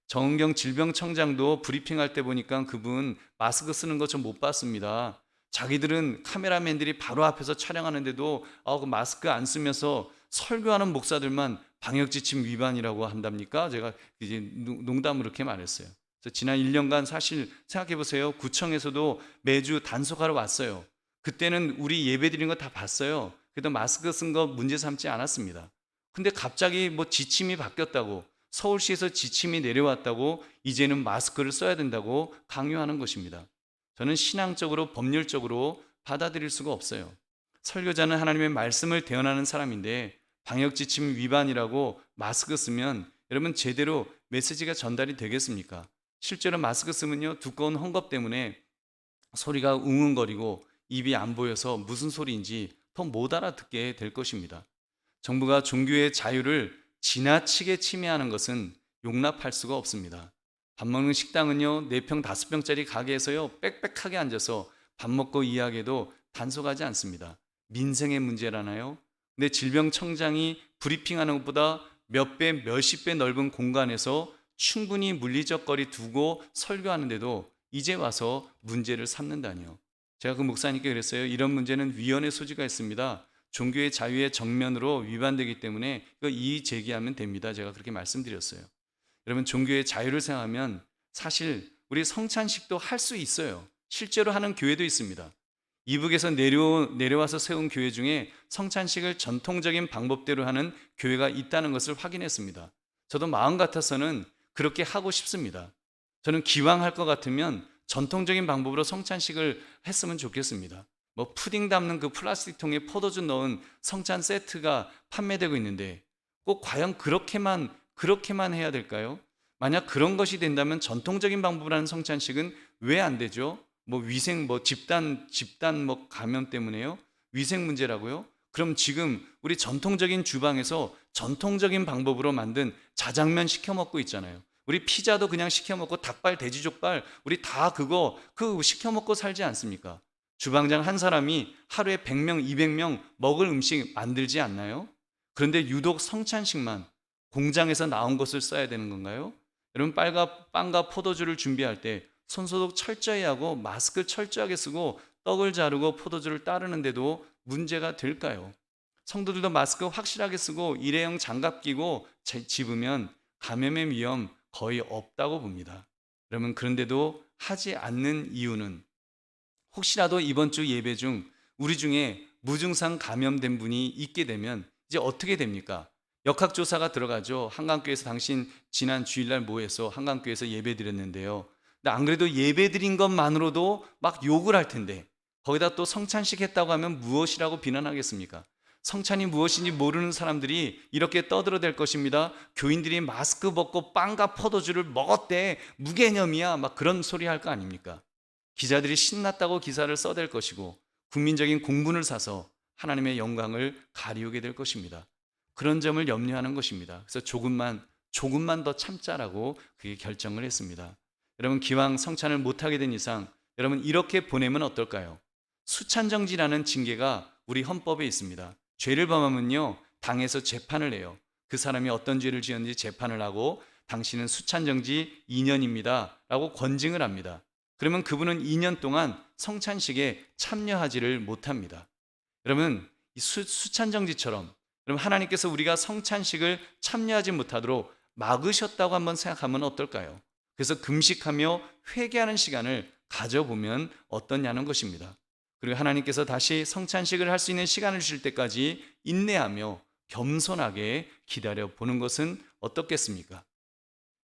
정은경 질병청장도 브리핑할 때 보니까 그분 마스크 쓰는 거 좀 못 봤습니다. 자기들은 카메라맨들이 바로 앞에서 촬영하는데도 그 마스크 안 쓰면서 설교하는 목사들만 방역 지침 위반이라고 한답니까? 제가 이제 농담으로 이렇게 말했어요. 그래서 지난 1년간 사실 생각해 보세요. 구청에서도 매주 단속하러 왔어요. 그때는 우리 예배 드린 거 다 봤어요. 그래도 마스크 쓴 거 문제 삼지 않았습니다. 근데 갑자기 지침이 바뀌었다고, 서울시에서 지침이 내려왔다고 이제는 마스크를 써야 된다고 강요하는 것입니다. 저는 신앙적으로 법률적으로 받아들일 수가 없어요. 설교자는 하나님의 말씀을 대언하는 사람인데 방역지침 위반이라고 마스크 쓰면 여러분 제대로 메시지가 전달이 되겠습니까? 실제로 마스크 쓰면요, 두꺼운 헝겊 때문에 소리가 웅웅거리고 입이 안 보여서 무슨 소리인지 더 못 알아듣게 될 것입니다. 정부가 종교의 자유를 지나치게 침해하는 것은 용납할 수가 없습니다. 밥 먹는 식당은요, 4평, 5평짜리 가게에서요, 빽빽하게 앉아서 밥 먹고 이야기해도 단속하지 않습니다. 민생의 문제라나요? 근데 질병청장이 브리핑하는 것보다 몇 배, 몇십 배 넓은 공간에서 충분히 물리적 거리 두고 설교하는데도 이제 와서 문제를 삼는다니요. 제가 그 목사님께 그랬어요. 이런 문제는 위헌의 소지가 있습니다. 종교의 자유의 정면으로 위반되기 때문에 이거 이의 제기하면 됩니다. 제가 그렇게 말씀드렸어요. 여러분, 종교의 자유를 생각하면 사실 우리 성찬식도 할 수 있어요. 실제로 하는 교회도 있습니다. 이북에서 내려와서 세운 교회 중에 성찬식을 전통적인 방법대로 하는 교회가 있다는 것을 확인했습니다. 저도 마음 같아서는 그렇게 하고 싶습니다. 저는 기왕 할 것 같으면 전통적인 방법으로 성찬식을 했으면 좋겠습니다. 뭐 푸딩 담는 그 플라스틱 통에 포도주 넣은 성찬 세트가 판매되고 있는데 꼭 과연 그렇게만 해야 될까요? 만약 그런 것이 된다면 전통적인 방법으로 하는 성찬식은 왜 안 되죠? 뭐 위생, 뭐 집단 뭐 감염 때문에요? 위생 문제라고요? 그럼 지금 우리 전통적인 주방에서 전통적인 방법으로 만든 자장면 시켜 먹고 있잖아요. 우리 피자도 그냥 시켜 먹고 닭발, 돼지족발 우리 다 그거 시켜 먹고 살지 않습니까? 주방장 한 사람이 하루에 100명, 200명 먹을 음식 만들지 않나요? 그런데 유독 성찬식만 공장에서 나온 것을 써야 되는 건가요? 여러분, 빵과 포도주를 준비할 때 손소독 철저히 하고 마스크 철저하게 쓰고 떡을 자르고 포도주를 따르는데도 문제가 될까요? 성도들도 마스크 확실하게 쓰고 일회용 장갑 끼고 집으면 감염의 위험 거의 없다고 봅니다. 여러분, 그런데도 하지 않는 이유는 혹시라도 이번 주 예배 중 우리 중에 무증상 감염된 분이 있게 되면 이제 어떻게 됩니까? 역학조사가 들어가죠. 한강교회에서 당신 지난 주일날 모여서 한강교회에서 예배 드렸는데요. 근데 안 그래도 예배 드린 것만으로도 막 욕을 할 텐데 거기다 또 성찬식 했다고 하면 무엇이라고 비난하겠습니까? 성찬이 무엇인지 모르는 사람들이 이렇게 떠들어댈 것입니다. 교인들이 마스크 벗고 빵과 포도주를 먹었대, 무개념이야, 막 그런 소리 할 거 아닙니까? 기자들이 신났다고 기사를 써댈 것이고 국민적인 공분을 사서 하나님의 영광을 가리우게 될 것입니다. 그런 점을 염려하는 것입니다. 그래서 조금만 더 참자라고 그게 결정을 했습니다. 여러분, 기왕 성찬을 못하게 된 이상 여러분 이렇게 보내면 어떨까요? 수찬정지라는 징계가 우리 헌법에 있습니다. 죄를 범하면요 당에서 재판을 해요. 그 사람이 어떤 죄를 지었는지 재판을 하고 당신은 수찬정지 2년입니다 라고 권징을 합니다. 그러면 그분은 2년 동안 성찬식에 참여하지를 못합니다. 여러분, 이 수찬정지처럼 그럼 하나님께서 우리가 성찬식을 참여하지 못하도록 막으셨다고 한번 생각하면 어떨까요? 그래서 금식하며 회개하는 시간을 가져보면 어떠냐는 것입니다. 그리고 하나님께서 다시 성찬식을 할 수 있는 시간을 주실 때까지 인내하며 겸손하게 기다려 보는 것은 어떻겠습니까?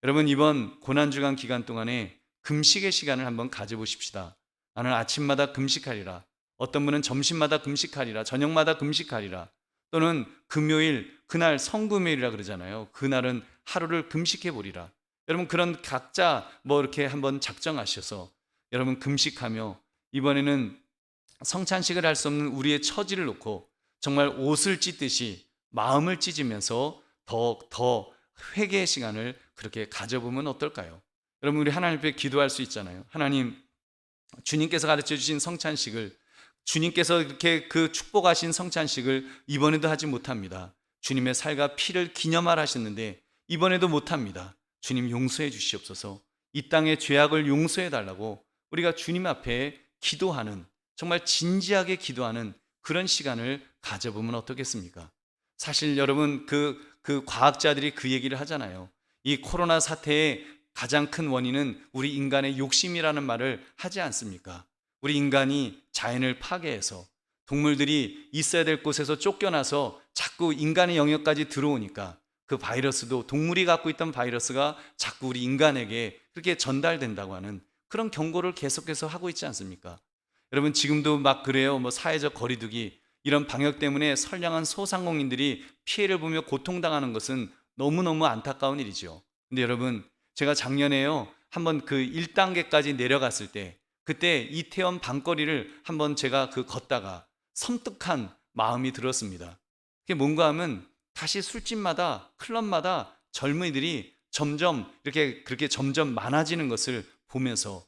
여러분, 이번 고난주간 기간 동안에 금식의 시간을 한번 가져보십시다. 나는 아침마다 금식하리라. 어떤 분은 점심마다 금식하리라. 저녁마다 금식하리라. 또는 금요일, 그날 성금요일이라 그러잖아요. 그날은 하루를 금식해 보리라. 여러분, 그런 각자 이렇게 한번 작정하셔서 여러분 금식하며 이번에는 성찬식을 할 수 없는 우리의 처지를 놓고 정말 옷을 찢듯이 마음을 찢으면서 더 회개의 시간을 그렇게 가져보면 어떨까요? 여러분, 우리 하나님 앞에 기도할 수 있잖아요. 하나님, 주님께서 가르쳐 주신 성찬식을 주님께서 이렇게 그 축복하신 성찬식을 이번에도 하지 못합니다. 주님의 살과 피를 기념하라 하셨는데 이번에도 못합니다. 주님 용서해 주시옵소서. 이 땅의 죄악을 용서해 달라고 우리가 주님 앞에 기도하는, 정말 진지하게 기도하는 그런 시간을 가져보면 어떻겠습니까? 사실 여러분, 그 과학자들이 그 얘기를 하잖아요. 이 코로나 사태의 가장 큰 원인은 우리 인간의 욕심이라는 말을 하지 않습니까? 우리 인간이 자연을 파괴해서 동물들이 있어야 될 곳에서 쫓겨나서 자꾸 인간의 영역까지 들어오니까 그 바이러스도, 동물이 갖고 있던 바이러스가 자꾸 우리 인간에게 그렇게 전달된다고 하는 그런 경고를 계속해서 하고 있지 않습니까? 여러분, 지금도 막 그래요. 사회적 거리두기, 이런 방역 때문에 선량한 소상공인들이 피해를 보며 고통당하는 것은 너무너무 안타까운 일이죠. 근데 여러분, 제가 작년에요 한번 그 1단계까지 내려갔을 때 그때 이태원 밤거리를 한번 제가 걷다가 섬뜩한 마음이 들었습니다. 그게 뭔가 하면 다시 술집마다, 클럽마다 젊은이들이 점점 그렇게 점점 많아지는 것을 보면서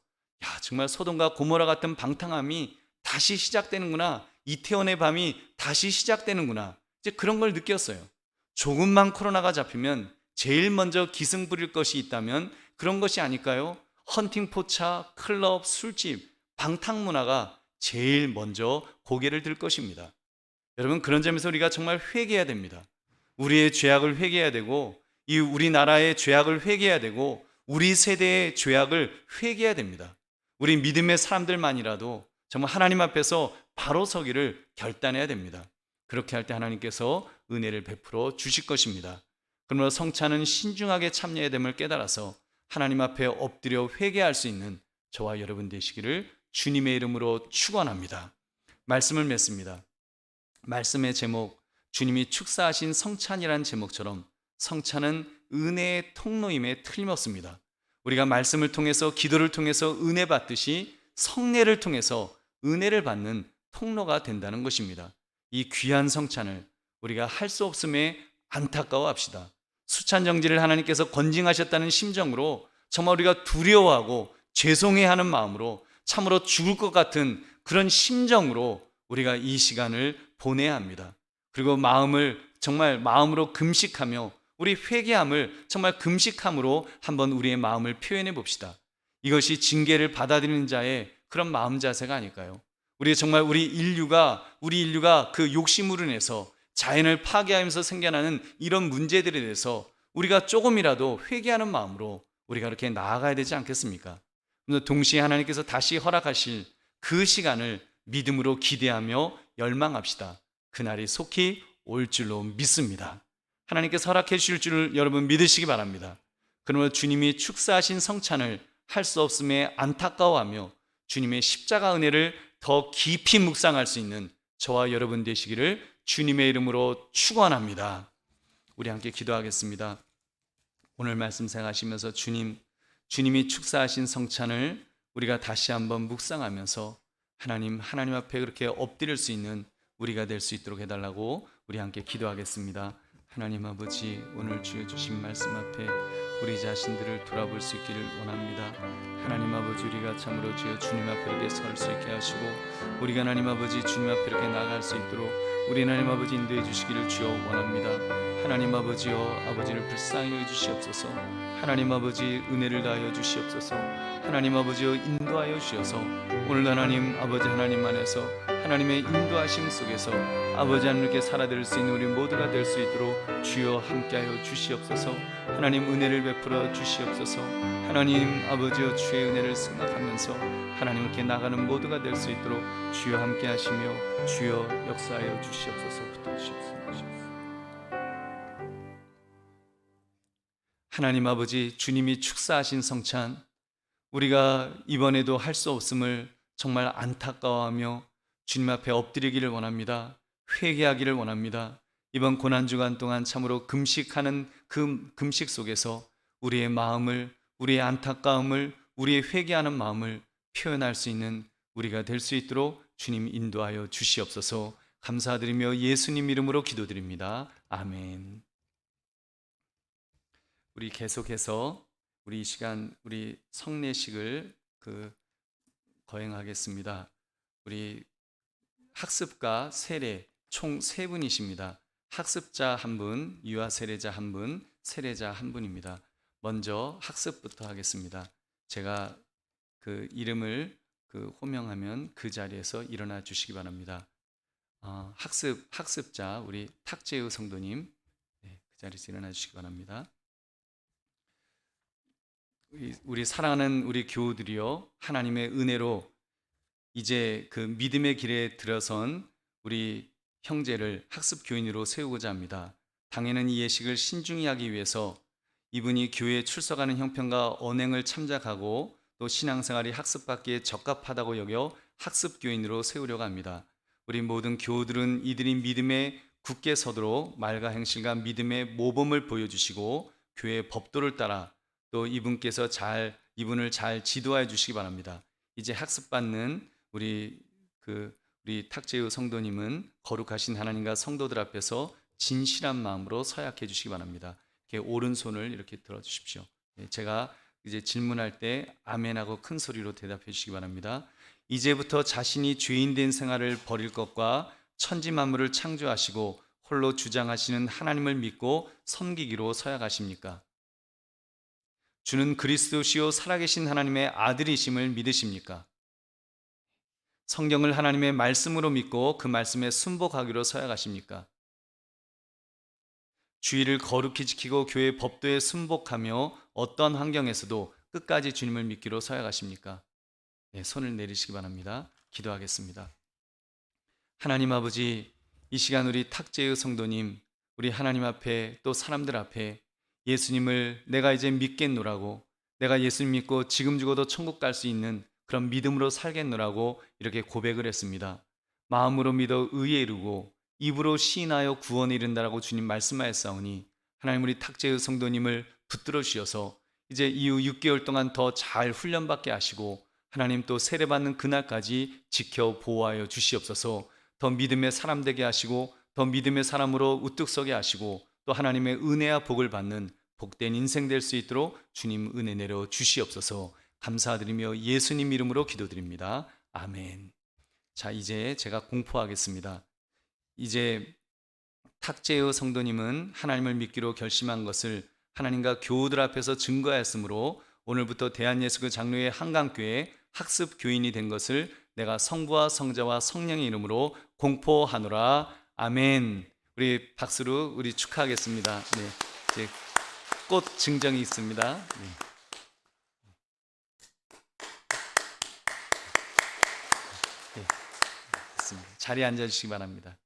정말 소돔과 고모라 같은 방탕함이 다시 시작되는구나. 이태원의 밤이 다시 시작되는구나. 이제 그런 걸 느꼈어요. 조금만 코로나가 잡히면 제일 먼저 기승 부릴 것이 있다면 그런 것이 아닐까요? 헌팅 포차, 클럽, 술집, 방탕 문화가 제일 먼저 고개를 들 것입니다. 여러분, 그런 점에서 우리가 정말 회개해야 됩니다. 우리의 죄악을 회개해야 되고, 이 우리나라의 죄악을 회개해야 되고, 우리 세대의 죄악을 회개해야 됩니다. 우리 믿음의 사람들만이라도 정말 하나님 앞에서 바로 서기를 결단해야 됩니다. 그렇게 할 때 하나님께서 은혜를 베풀어 주실 것입니다. 그러므로 성찬은 신중하게 참여해야 됨을 깨달아서 하나님 앞에 엎드려 회개할 수 있는 저와 여러분 되시기를 주님의 이름으로 축원합니다. 말씀을 맺습니다. 말씀의 제목, 주님이 축사하신 성찬이라는 제목처럼 성찬은 은혜의 통로임에 틀림없습니다. 우리가 말씀을 통해서, 기도를 통해서 은혜 받듯이 성례를 통해서 은혜를 받는 통로가 된다는 것입니다. 이 귀한 성찬을 우리가 할 수 없음에 안타까워합시다. 수찬 정지를 하나님께서 건징하셨다는 심정으로 정말 우리가 두려워하고 죄송해하는 마음으로 참으로 죽을 것 같은 그런 심정으로 우리가 이 시간을 보내야 합니다. 그리고 정말 마음으로 금식하며 우리 회개함을 정말 금식함으로 한번 우리의 마음을 표현해 봅시다. 이것이 징계를 받아들이는 자의 그런 마음 자세가 아닐까요? 우리 인류가 그 욕심으로 인해서 자연을 파괴하면서 생겨나는 이런 문제들에 대해서 우리가 조금이라도 회개하는 마음으로 우리가 그렇게 나아가야 되지 않겠습니까? 동시에 하나님께서 다시 허락하실 그 시간을 믿음으로 기대하며 열망합시다. 그날이 속히 올 줄로 믿습니다. 하나님께서 허락해 주실 줄 여러분 믿으시기 바랍니다. 그러므로 주님이 축사하신 성찬을 할 수 없음에 안타까워하며 주님의 십자가 은혜를 더 깊이 묵상할 수 있는 저와 여러분 되시기를 주님의 이름으로 축원합니다. 우리 함께 기도하겠습니다. 오늘 말씀 생각하시면서 주님이 축사하신 성찬을 우리가 다시 한번 묵상하면서 하나님 앞에 그렇게 엎드릴 수 있는 우리가 될 수 있도록 해달라고 우리 함께 기도하겠습니다. 하나님 아버지, 오늘 주여 주신 말씀 앞에 우리 자신들을 돌아볼 수 있기를 원합니다. 하나님 아버지, 우리가 참으로 주여 주님 앞에 이렇게 설 수 있게 하시고, 우리가 하나님 아버지 주님 앞에 이렇게 나아갈 수 있도록 우리 하나님 아버지 인도해 주시기를 주여 원합니다. 하나님 아버지여, 아버지를 불쌍히 여주시옵소서. 하나님 아버지 은혜를 다하여 주시옵소서. 하나님 아버지여, 인도하여 주셔서 오늘 하나님 아버지 하나님 안에서 하나님의 인도하심 속에서 아버지 하나님께 살아들 수 있는 우리 모두가 될 수 있도록 주여 함께하여 주시옵소서. 하나님 은혜를 베풀어 주시옵소서. 하나님 아버지여, 주의 은혜를 생각하면서 하나님 이렇게 나가는 모두가 될 수 있도록 주여 함께하시며 주여 역사하여 주시옵소서. 붙드시옵소서. 하나님 아버지, 주님이 축사하신 성찬 우리가 이번에도 할 수 없음을 정말 안타까워하며 주님 앞에 엎드리기를 원합니다. 회개하기를 원합니다. 이번 고난주간 동안 참으로 금식하는 그 금식 속에서 우리의 마음을, 우리의 안타까움을, 우리의 회개하는 마음을 표현할 수 있는 우리가 될 수 있도록 주님 인도하여 주시옵소서. 감사드리며 예수님 이름으로 기도드립니다. 아멘. 우리 계속해서 우리 이 시간 우리 성례식을 거행하겠습니다. 우리 학습과 세례 총 3분이십니다. 학습자 1분, 유아 세례자 1분, 세례자 1분입니다. 먼저 학습부터 하겠습니다. 제가 그 이름을 호명하면 그 자리에서 일어나 주시기 바랍니다. 학습자 우리 탁재우 성도님, 그 자리에서 일어나 주시기 바랍니다. 우리 사랑하는 우리 교우들이요, 하나님의 은혜로 이제 그 믿음의 길에 들어선 우리 형제를 학습 교인으로 세우고자 합니다. 당에는 이 예식을 신중히 하기 위해서 이분이 교회에 출석하는 형편과 언행을 참작하고 또 신앙생활이 학습받기에 적합하다고 여겨 학습 교인으로 세우려고 합니다. 우리 모든 교우들은 이들이 믿음에 굳게 서도록 말과 행실과 믿음의 모범을 보여주시고 교회의 법도를 따라 또 이분을 잘 지도하여 주시기 바랍니다. 이제 학습받는 우리 탁재우 성도님은 거룩하신 하나님과 성도들 앞에서 진실한 마음으로 서약해 주시기 바랍니다. 이렇게 오른손을 이렇게 들어 주십시오. 제가 이제 질문할 때 아멘하고 큰 소리로 대답해 주시기 바랍니다. 이제부터 자신이 죄인 된 생활을 버릴 것과 천지 만물을 창조하시고 홀로 주장하시는 하나님을 믿고 섬기기로 서약하십니까? 주는 그리스도시요 살아계신 하나님의 아들이심을 믿으십니까? 성경을 하나님의 말씀으로 믿고 그 말씀에 순복하기로 서약하십니까? 주의를 거룩히 지키고 교회 법도에 순복하며 어떤 환경에서도 끝까지 주님을 믿기로 서약하십니까? 네, 손을 내리시기 바랍니다. 기도하겠습니다. 하나님 아버지, 이 시간 우리 탁재의 성도님, 우리 하나님 앞에 또 사람들 앞에 예수님을 내가 이제 믿겠노라고, 내가 예수님 믿고 지금 죽어도 천국 갈 수 있는 그런 믿음으로 살겠노라고 이렇게 고백을 했습니다. 마음으로 믿어 의에 이르고 입으로 시인하여 구원에 이른다라고 주님 말씀하였사오니 하나님 우리 탁재의 성도님을 붙들어 주셔서 이제 이후 6개월 동안 더 잘 훈련받게 하시고 하나님 또 세례받는 그날까지 지켜 보호하여 주시옵소서. 더 믿음의 사람 되게 하시고 더 믿음의 사람으로 우뚝 서게 하시고 또 하나님의 은혜와 복을 받는 복된 인생 될 수 있도록 주님 은혜 내려 주시옵소서. 감사드리며 예수님 이름으로 기도드립니다. 아멘. 자, 이제 제가 공포하겠습니다. 이제 탁재의 성도님은 하나님을 믿기로 결심한 것을 하나님과 교우들 앞에서 증거하였으므로 오늘부터 대한예수교 장로회 한강교회 학습 교인이 된 것을 내가 성부와 성자와 성령의 이름으로 공포하노라. 아멘. 우리 박수로 우리 축하하겠습니다. 네, 이제 꽃 증정이 있습니다. 네. 네, 됐습니다. 자리에 앉아주시기 바랍니다.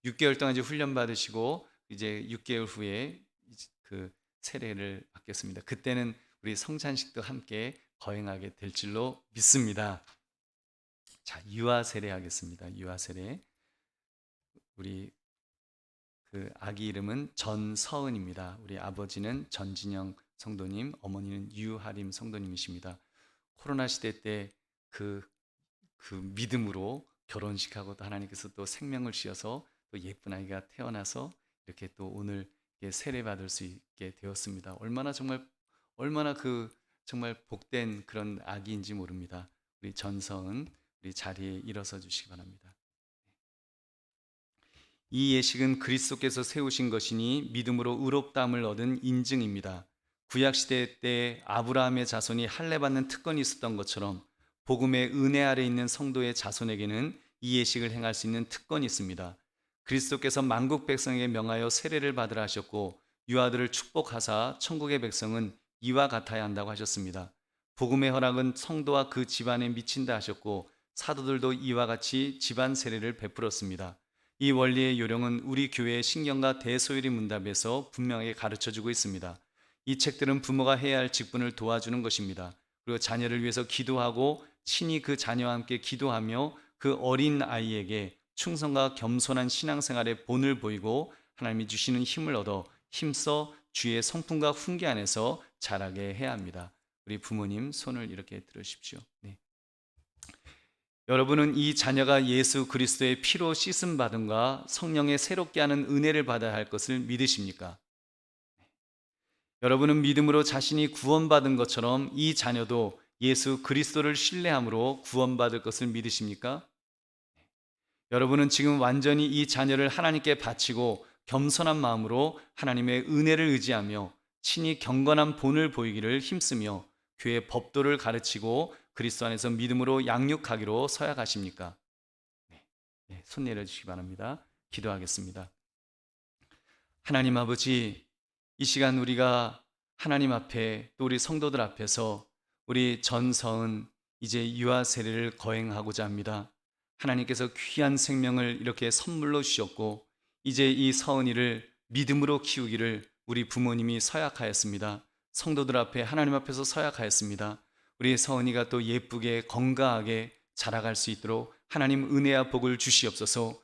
6개월 동안 이제 훈련 받으시고 이제 6개월 후에 그 세례를 받겠습니다. 그때는 우리 성찬식도 함께 거행하게 될 줄로 믿습니다. 자, 유아 세례 하겠습니다. 유아 세례. 우리 그 아기 이름은 전서은입니다. 우리 아버지는 전진영 성도님, 어머니는 유하림 성도님이십니다. 코로나 시대 때 그 믿음으로 결혼식하고 또 하나님께서 또 생명을 주셔서 또 예쁜 아이가 태어나서 이렇게 또 오늘 세례 받을 수 있게 되었습니다. 얼마나 정말 복된 그런 아기인지 모릅니다. 우리 전서은 우리 자리에 일어서 주시기 바랍니다. 이 예식은 그리스도께서 세우신 것이니 믿음으로 의롭다함을 얻은 인증입니다. 구약 시대 때 아브라함의 자손이 할례 받는 특권이 있었던 것처럼 복음의 은혜 아래 있는 성도의 자손에게는 이 예식을 행할 수 있는 특권이 있습니다. 그리스도께서 만국 백성에게 명하여 세례를 받으라 하셨고 유아들을 축복하사 천국의 백성은 이와 같아야 한다고 하셨습니다. 복음의 허락은 성도와 그 집안에 미친다 하셨고 사도들도 이와 같이 집안 세례를 베풀었습니다. 이 원리의 요령은 우리 교회의 신경과 대소율이 문답에서 분명하게 가르쳐주고 있습니다. 이 책들은 부모가 해야 할 직분을 도와주는 것입니다. 그리고 자녀를 위해서 기도하고 친히 그 자녀와 함께 기도하며 그 어린 아이에게 충성과 겸손한 신앙생활의 본을 보이고 하나님이 주시는 힘을 얻어 힘써 주의 성품과 훈계 안에서 자라게 해야 합니다. 우리 부모님 손을 이렇게 들으십시오. 네. 여러분은 이 자녀가 예수 그리스도의 피로 씻음 받음과 성령의 새롭게 하는 은혜를 받아야 할 것을 믿으십니까? 여러분은 믿음으로 자신이 구원받은 것처럼 이 자녀도 예수 그리스도를 신뢰함으로 구원받을 것을 믿으십니까? 여러분은 지금 완전히 이 자녀를 하나님께 바치고 겸손한 마음으로 하나님의 은혜를 의지하며 친히 경건한 본을 보이기를 힘쓰며 교회 법도를 가르치고 그리스도 안에서 믿음으로 양육하기로 서약하십니까? 네, 손 내려주시기 바랍니다. 기도하겠습니다. 하나님 아버지, 이 시간 우리가 하나님 앞에 또 우리 성도들 앞에서 우리 전서은 이제 유아 세례를 거행하고자 합니다. 하나님께서 귀한 생명을 이렇게 선물로 주셨고 이제 이 서은이를 믿음으로 키우기를 우리 부모님이 서약하였습니다. 성도들 앞에 하나님 앞에서 서약하였습니다. 우리 서은이가 또 예쁘게 건강하게 자라갈 수 있도록 하나님 은혜와 복을 주시옵소서.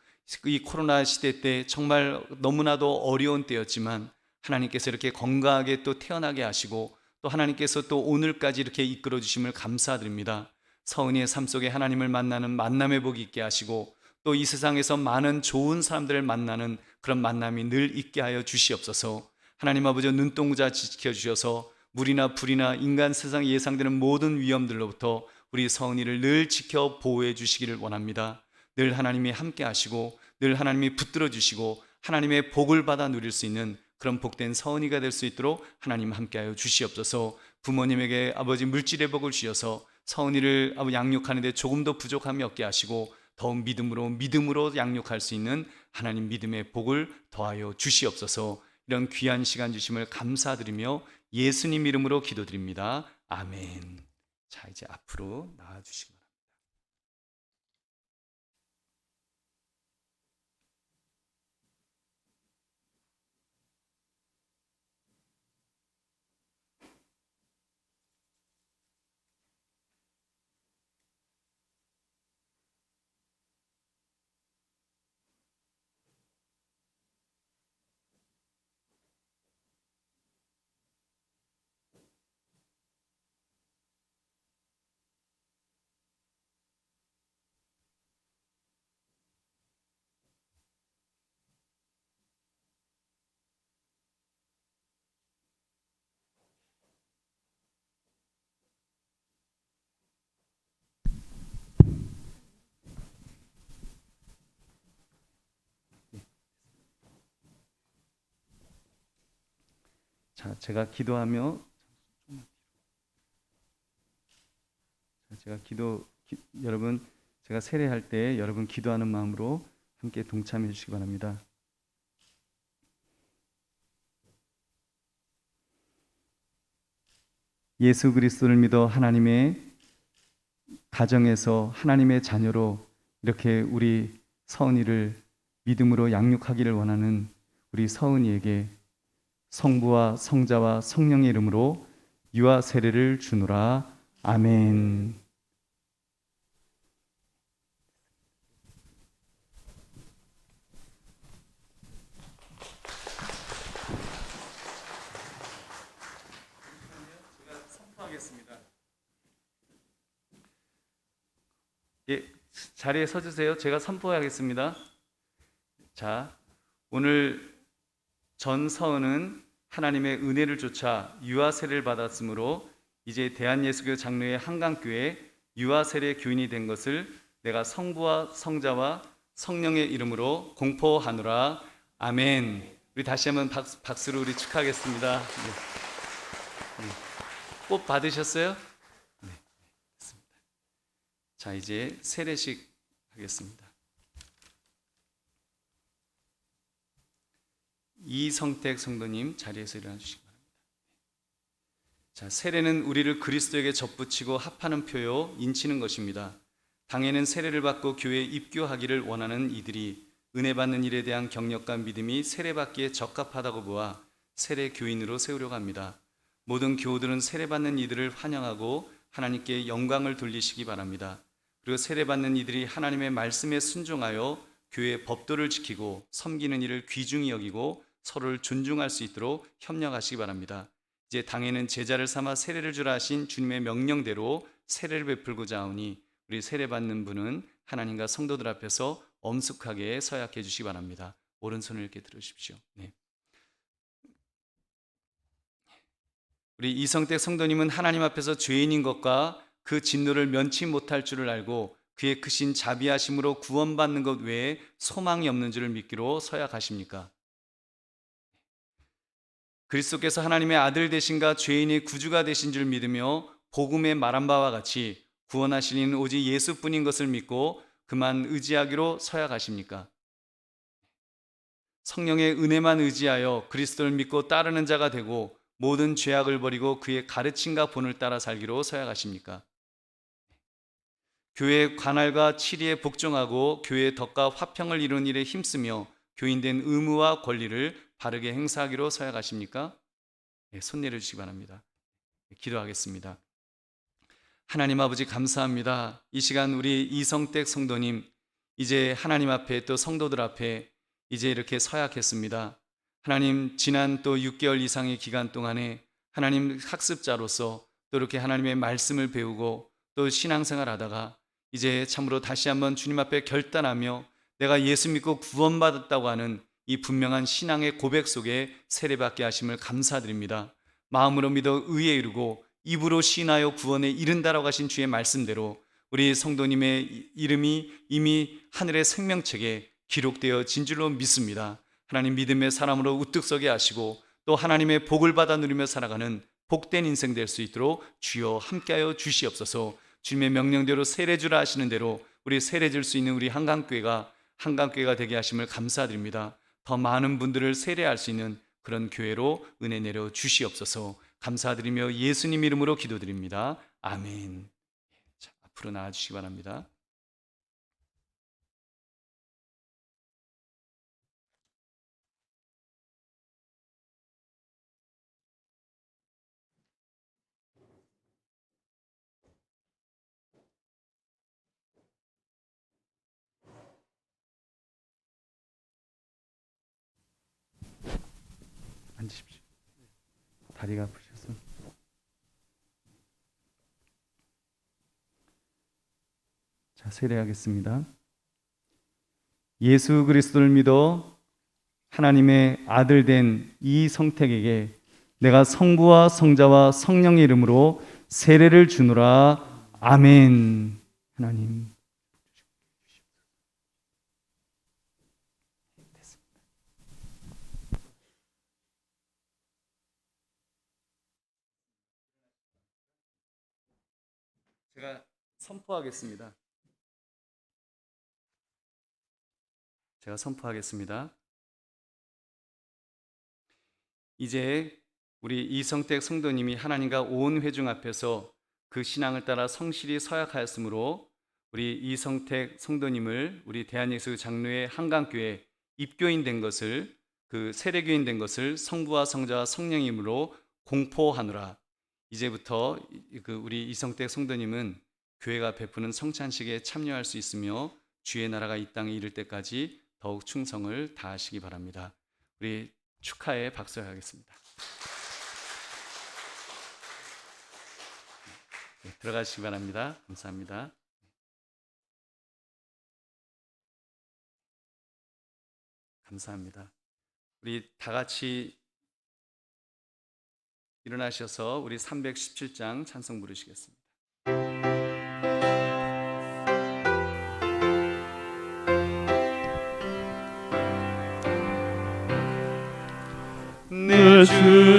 이 코로나 시대 때 정말 너무나도 어려운 때였지만 하나님께서 이렇게 건강하게 또 태어나게 하시고 또 하나님께서 또 오늘까지 이렇게 이끌어 주심을 감사드립니다. 서은이의 삶 속에 하나님을 만나는 만남의 복이 있게 하시고 또 이 세상에서 많은 좋은 사람들을 만나는 그런 만남이 늘 있게 하여 주시옵소서. 하나님 아버지 눈동자 지켜주셔서 물이나 불이나 인간 세상에 예상되는 모든 위험들로부터 우리 서은이를 늘 지켜 보호해 주시기를 원합니다. 늘 하나님이 함께 하시고 늘 하나님이 붙들어 주시고 하나님의 복을 받아 누릴 수 있는 그런 복된 서은이가 될 수 있도록 하나님 함께하여 주시옵소서. 부모님에게 아버지 물질의 복을 주셔서 서은이를 양육하는데 조금도 부족함이 없게 하시고 더욱 믿음으로 양육할 수 있는 하나님 믿음의 복을 더하여 주시옵소서. 이런 귀한 시간 주심을 감사드리며 예수님 이름으로 기도드립니다. 아멘. 자, 이제 앞으로 나와 주시기 바랍니다. 자, 제가 기도하며 여러분 제가 세례할 때 여러분 기도하는 마음으로 함께 동참해 주시기 바랍니다. 예수 그리스도를 믿어 하나님의 가정에서 하나님의 자녀로 이렇게 우리 서은이를 믿음으로 양육하기를 원하는 우리 서은이에게 성부와 성자와 성령의 이름으로 유아 세례를 주노라. 아멘. 제가 선포하겠습니다. 예, 자리에 서주세요. 제가 선포하겠습니다. 자, 오늘 전 서은은 하나님의 은혜를 쫓아 유아 세례를 받았으므로 이제 대한예수교 장로의 한강교회 유아 세례 교인이 된 것을 내가 성부와 성자와 성령의 이름으로 공포하노라. 아멘. 우리 다시 한번 박수로 우리 축하하겠습니다. 네. 꽃 받으셨어요? 네. 됐습니다. 자, 이제 세례식 하겠습니다. 이성택 성도님 자리에서 일어나 주시기 바랍니다. 자, 세례는 우리를 그리스도에게 접붙이고 합하는 표요 인치는 것입니다. 당에는 세례를 받고 교회에 입교하기를 원하는 이들이 은혜 받는 일에 대한 경력과 믿음이 세례받기에 적합하다고 보아 세례 교인으로 세우려고 합니다. 모든 교우들은 세례받는 이들을 환영하고 하나님께 영광을 돌리시기 바랍니다. 그리고 세례받는 이들이 하나님의 말씀에 순종하여 교회의 법도를 지키고 섬기는 일을 귀중히 여기고 서로를 존중할 수 있도록 협력하시기 바랍니다. 이제 당에는 제자를 삼아 세례를 주라 하신 주님의 명령대로 세례를 베풀고자 하오니 우리 세례받는 분은 하나님과 성도들 앞에서 엄숙하게 서약해 주시기 바랍니다. 오른손을 이렇게 들으십시오. 네. 우리 이성택 성도님은 하나님 앞에서 죄인인 것과 그 진노를 면치 못할 줄을 알고 그의 크신 자비하심으로 구원받는 것 외에 소망이 없는 줄을 믿기로 서약하십니까? 그리스도께서 하나님의 아들 되신가 죄인의 구주가 되신 줄 믿으며 복음에 말한 바와 같이 구원하실 이는 오직 예수뿐인 것을 믿고 그만 의지하기로 서약하십니까? 성령의 은혜만 의지하여 그리스도를 믿고 따르는 자가 되고 모든 죄악을 버리고 그의 가르침과 본을 따라 살기로 서약하십니까? 교회의 관할과 치리에 복종하고 교회의 덕과 화평을 이루는 일에 힘쓰며 교인된 의무와 권리를 바르게 행사하기로 서약하십니까? 네, 손 내려주시기 바랍니다. 기도하겠습니다. 하나님 아버지 감사합니다. 이 시간 우리 이성택 성도님 이제 하나님 앞에 또 성도들 앞에 이제 이렇게 서약했습니다. 하나님 지난 또 6개월 이상의 기간 동안에 하나님 학습자로서 또 이렇게 하나님의 말씀을 배우고 또 신앙생활 하다가 이제 참으로 다시 한번 주님 앞에 결단하며 내가 예수 믿고 구원받았다고 하는 이 분명한 신앙의 고백 속에 세례받게 하심을 감사드립니다. 마음으로 믿어 의에 이르고 입으로 시인하여 구원에 이른다라고 하신 주의 말씀대로 우리 성도님의 이름이 이미 하늘의 생명책에 기록되어진 줄로 믿습니다. 하나님 믿음의 사람으로 우뚝 서게 하시고 또 하나님의 복을 받아 누리며 살아가는 복된 인생 될 수 있도록 주여 함께하여 주시옵소서. 주님의 명령대로 세례주라 하시는 대로 우리 세례줄 수 있는 우리 한강교회가 되게 하심을 감사드립니다. 더 많은 분들을 세례할 수 있는 그런 교회로 은혜 내려 주시옵소서. 감사드리며 예수님 이름으로 기도드립니다. 아멘. 자, 앞으로 나와주시기 바랍니다. 앉으십시오. 다리가 아프셔서. 자, 세례하겠습니다. 예수 그리스도를 믿어 하나님의 아들 된 이성택에게 내가 성부와 성자와 성령의 이름으로 세례를 주노라. 아멘. 하나님. 제가 선포하겠습니다. 이제 우리 이성택 성도님이 하나님과 온 회중 앞에서 그 신앙을 따라 성실히 서약하였으므로 우리 이성택 성도님을 우리 대한예수 장로회 한강교회 입교인 된 것을, 그 세례교인 된 것을 성부와 성자와 성령님으로 공포하노라. 이제부터 우리 이성택 성도님은 교회가 베푸는 성찬식에 참여할 수 있으며 주의 나라가 이 땅에 이를 때까지 더욱 충성을 다하시기 바랍니다. 우리 축하에 박수하겠습니다. 네, 들어가시기 바랍니다. 감사합니다. 감사합니다. 우리 다 같이 일어나셔서 우리 317장 찬송 부르시겠습니다. 내 주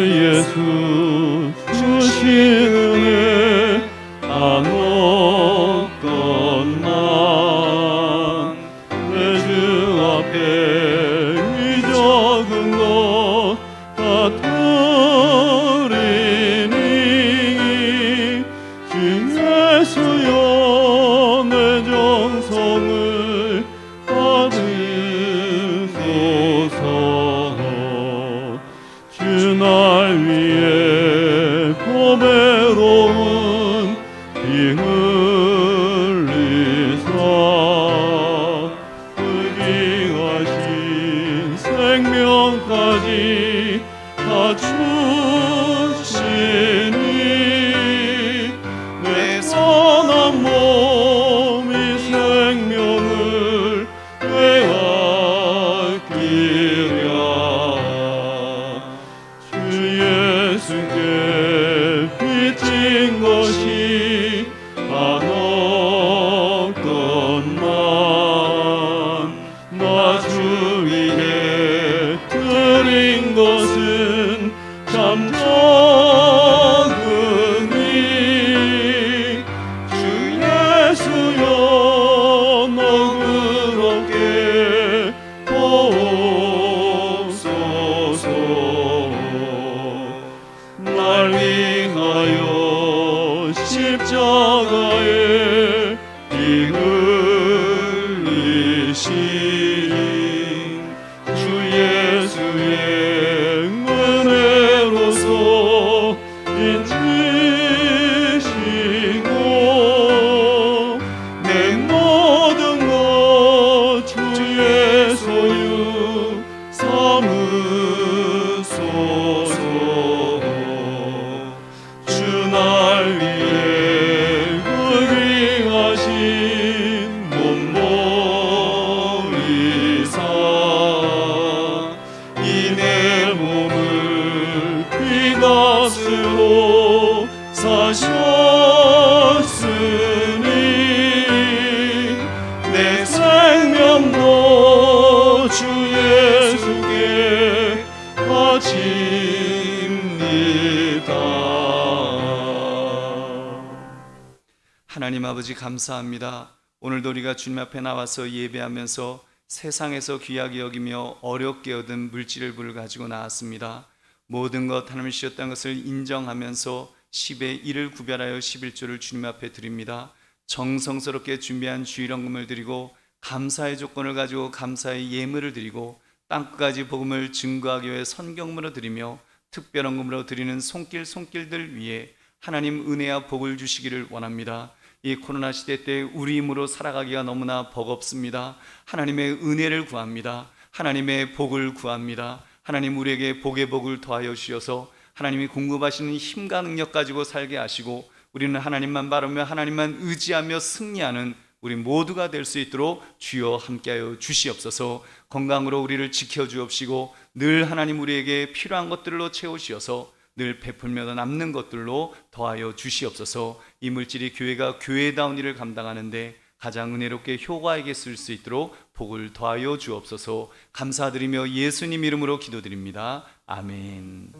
예수 주신 은혜 한없건만 내 주 앞에 이 적은 것 같으리니 주 예수여 내 정성을 받으소서. 주 날 위해 보배로운 피 흘리사 의기하신 생명까지 다 주시니 내 선한 몸이 생명을 빼앗기랴. 예수께 빚진 것이 한없건만 나 주 위에 드린 것은 참 적으니 주 예수여 너그럽게 보옵소서. 날 위하여 십자가에 피 흘리신 주 예수의 은혜로서 인치시고 내 모든 것 주의 소유 삼으소서. 주 날 위해 의기하신 몸 하나님 아버지 감사합니다. 오늘도 우리가 주님 앞에 나와서 예배하면서 세상에서 귀하게 여기며 어렵게 얻은 물질을 가지고 나왔습니다. 모든 것 하나님이 주셨다는 것을 인정하면서 10의 1을 구별하여 11조를 주님 앞에 드립니다. 정성스럽게 준비한 주일헌금을 드리고 감사의 조건을 가지고 감사의 예물을 드리고 땅끝까지 복음을 증거하기 위해 선경물을 드리며 특별헌금으로 드리는 손길들 위해 하나님 은혜와 복을 주시기를 원합니다. 이 코로나 시대 때 우리 힘으로 살아가기가 너무나 버겁습니다. 하나님의 은혜를 구합니다. 하나님의 복을 구합니다. 하나님 우리에게 복의 복을 더하여 주셔서 하나님이 공급하시는 힘과 능력 가지고 살게 하시고 우리는 하나님만 바라며 하나님만 의지하며 승리하는 우리 모두가 될 수 있도록 주여 함께하여 주시옵소서. 건강으로 우리를 지켜주옵시고 늘 하나님 우리에게 필요한 것들로 채우시어서 늘 베풀며 남는 것들로 더하여 주시옵소서. 이 물질이 교회가 교회다운 일을 감당하는데 가장 은혜롭게 효과 있게 쓸 수 있도록 복을 더하여 주옵소서. 감사드리며 예수님 이름으로 기도드립니다. 아멘.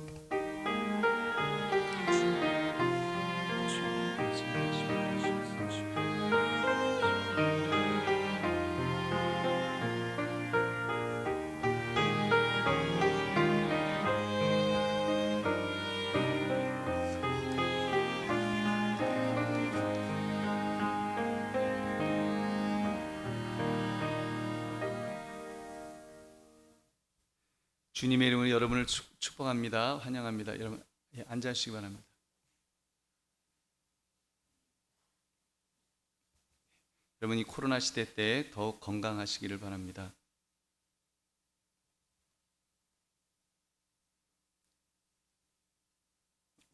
주님의 이름으로 여러분을 축복합니다. 환영합니다. 여러분 앉아주시기 바랍니다. 여러분 이 코로나 시대 때 더욱 건강하시기를 바랍니다.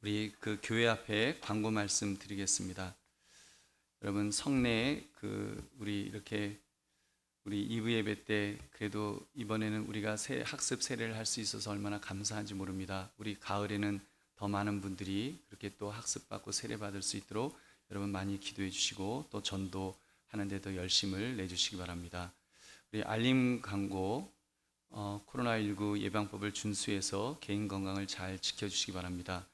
우리 그 교회 앞에 광고 말씀 드리겠습니다. 여러분 성내에 우리 이렇게 우리 2부 예배 때 그래도 이번에는 우리가 학습 세례를 할 수 있어서 얼마나 감사한지 모릅니다. 우리 가을에는 더 많은 분들이 그렇게 또 학습받고 세례 받을 수 있도록 여러분 많이 기도해 주시고 또 전도하는 데 더 열심을 내주시기 바랍니다. 우리 알림 광고 코로나19 예방법을 준수해서 개인 건강을 잘 지켜주시기 바랍니다.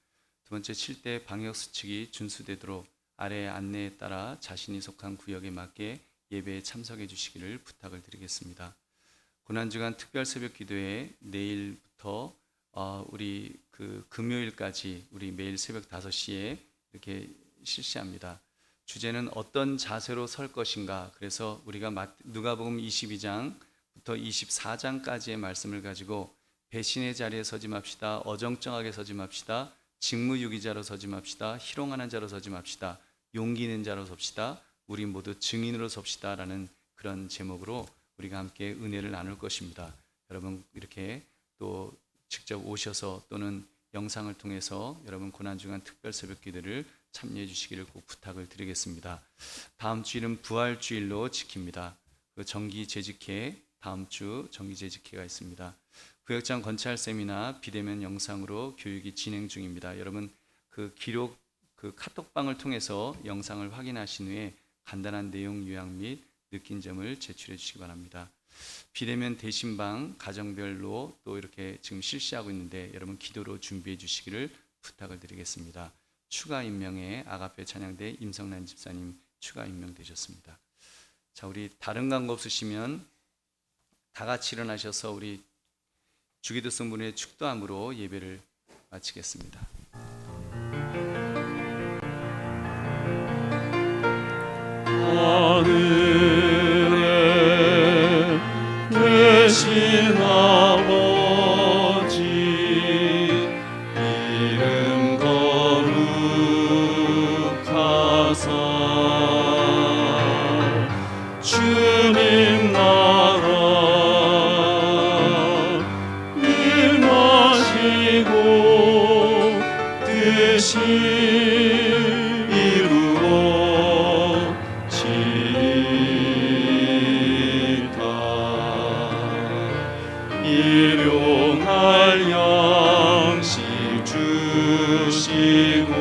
두 번째 7대 방역수칙이 준수되도록 아래의 안내에 따라 자신이 속한 구역에 맞게 예배에 참석해 주시기를 부탁을 드리겠습니다. 고난주간 특별 새벽 기도회 내일부터 우리 금요일까지 우리 매일 새벽 5시에 이렇게 실시합니다. 주제는 어떤 자세로 설 것인가. 그래서 우리가 누가복음 22장부터 24장까지의 말씀을 가지고 배신의 자리에 서지 맙시다. 어정쩡하게 서지 맙시다. 직무유기자로 서지 맙시다. 희롱하는 자로 서지 맙시다. 용기 있는 자로 섭시다. 우리 모두 증인으로 섭시다 라는 그런 제목으로 우리가 함께 은혜를 나눌 것입니다. 여러분 이렇게 또 직접 오셔서 또는 영상을 통해서 여러분 고난주간 특별 새벽 기도를 참여해 주시기를 꼭 부탁을 드리겠습니다. 다음 주일은 부활주일로 지킵니다. 그 정기 재직회 다음 주 정기 재직회가 있습니다. 구역장 건찰 세미나 비대면 영상으로 교육이 진행 중입니다. 여러분 그 기록 카톡방을 통해서 영상을 확인하신 후에 간단한 내용 요약 및 느낀 점을 제출해 주시기 바랍니다. 비대면 대신방 가정별로 또 이렇게 지금 실시하고 있는데 여러분 기도로 준비해 주시기를 부탁을 드리겠습니다. 추가 임명에 아가페 찬양대 임성란 집사님 추가 임명되셨습니다. 자, 우리 다른 광고 없으시면 다 같이 일어나셔서 우리 주기도성 분의 축도함으로 예배를 마치겠습니다. 하늘에 계신 아버지 이름 거룩하사 주님 나라 임하시고 뜻이 일용할 양식 주시고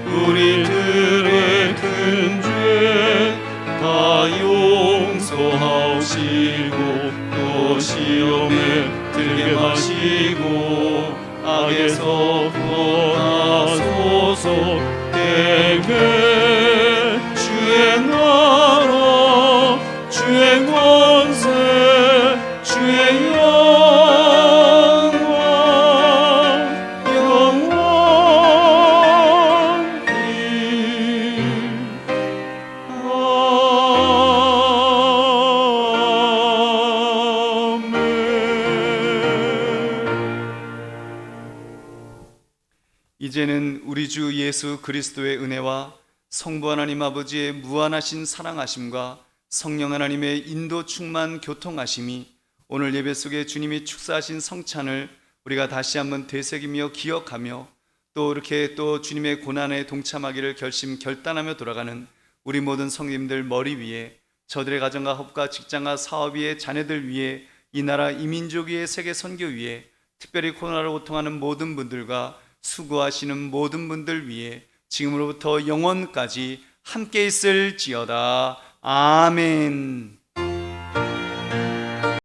우리들의 큰 죄 다 용서하시고 또 시험에 들게 마시고 악에서 구원하소서. 내게 이제는 우리 주 예수 그리스도의 은혜와 성부 하나님 아버지의 무한하신 사랑하심과 성령 하나님의 인도 충만 교통하심이 오늘 예배 속에 주님이 축사하신 성찬을 우리가 다시 한번 되새기며 기억하며 또 이렇게 또 주님의 고난에 동참하기를 결단하며 돌아가는 우리 모든 성도님들 머리 위에, 저들의 가정과 허업과 직장과 사업 위에, 자녀들 위에, 이 나라 이민족 위에, 세계 선교 위에, 특별히 코로나로 고통하는 모든 분들과 수고하시는 모든 분들 위에 지금으로부터 영원까지 함께 있을지어다. 아멘.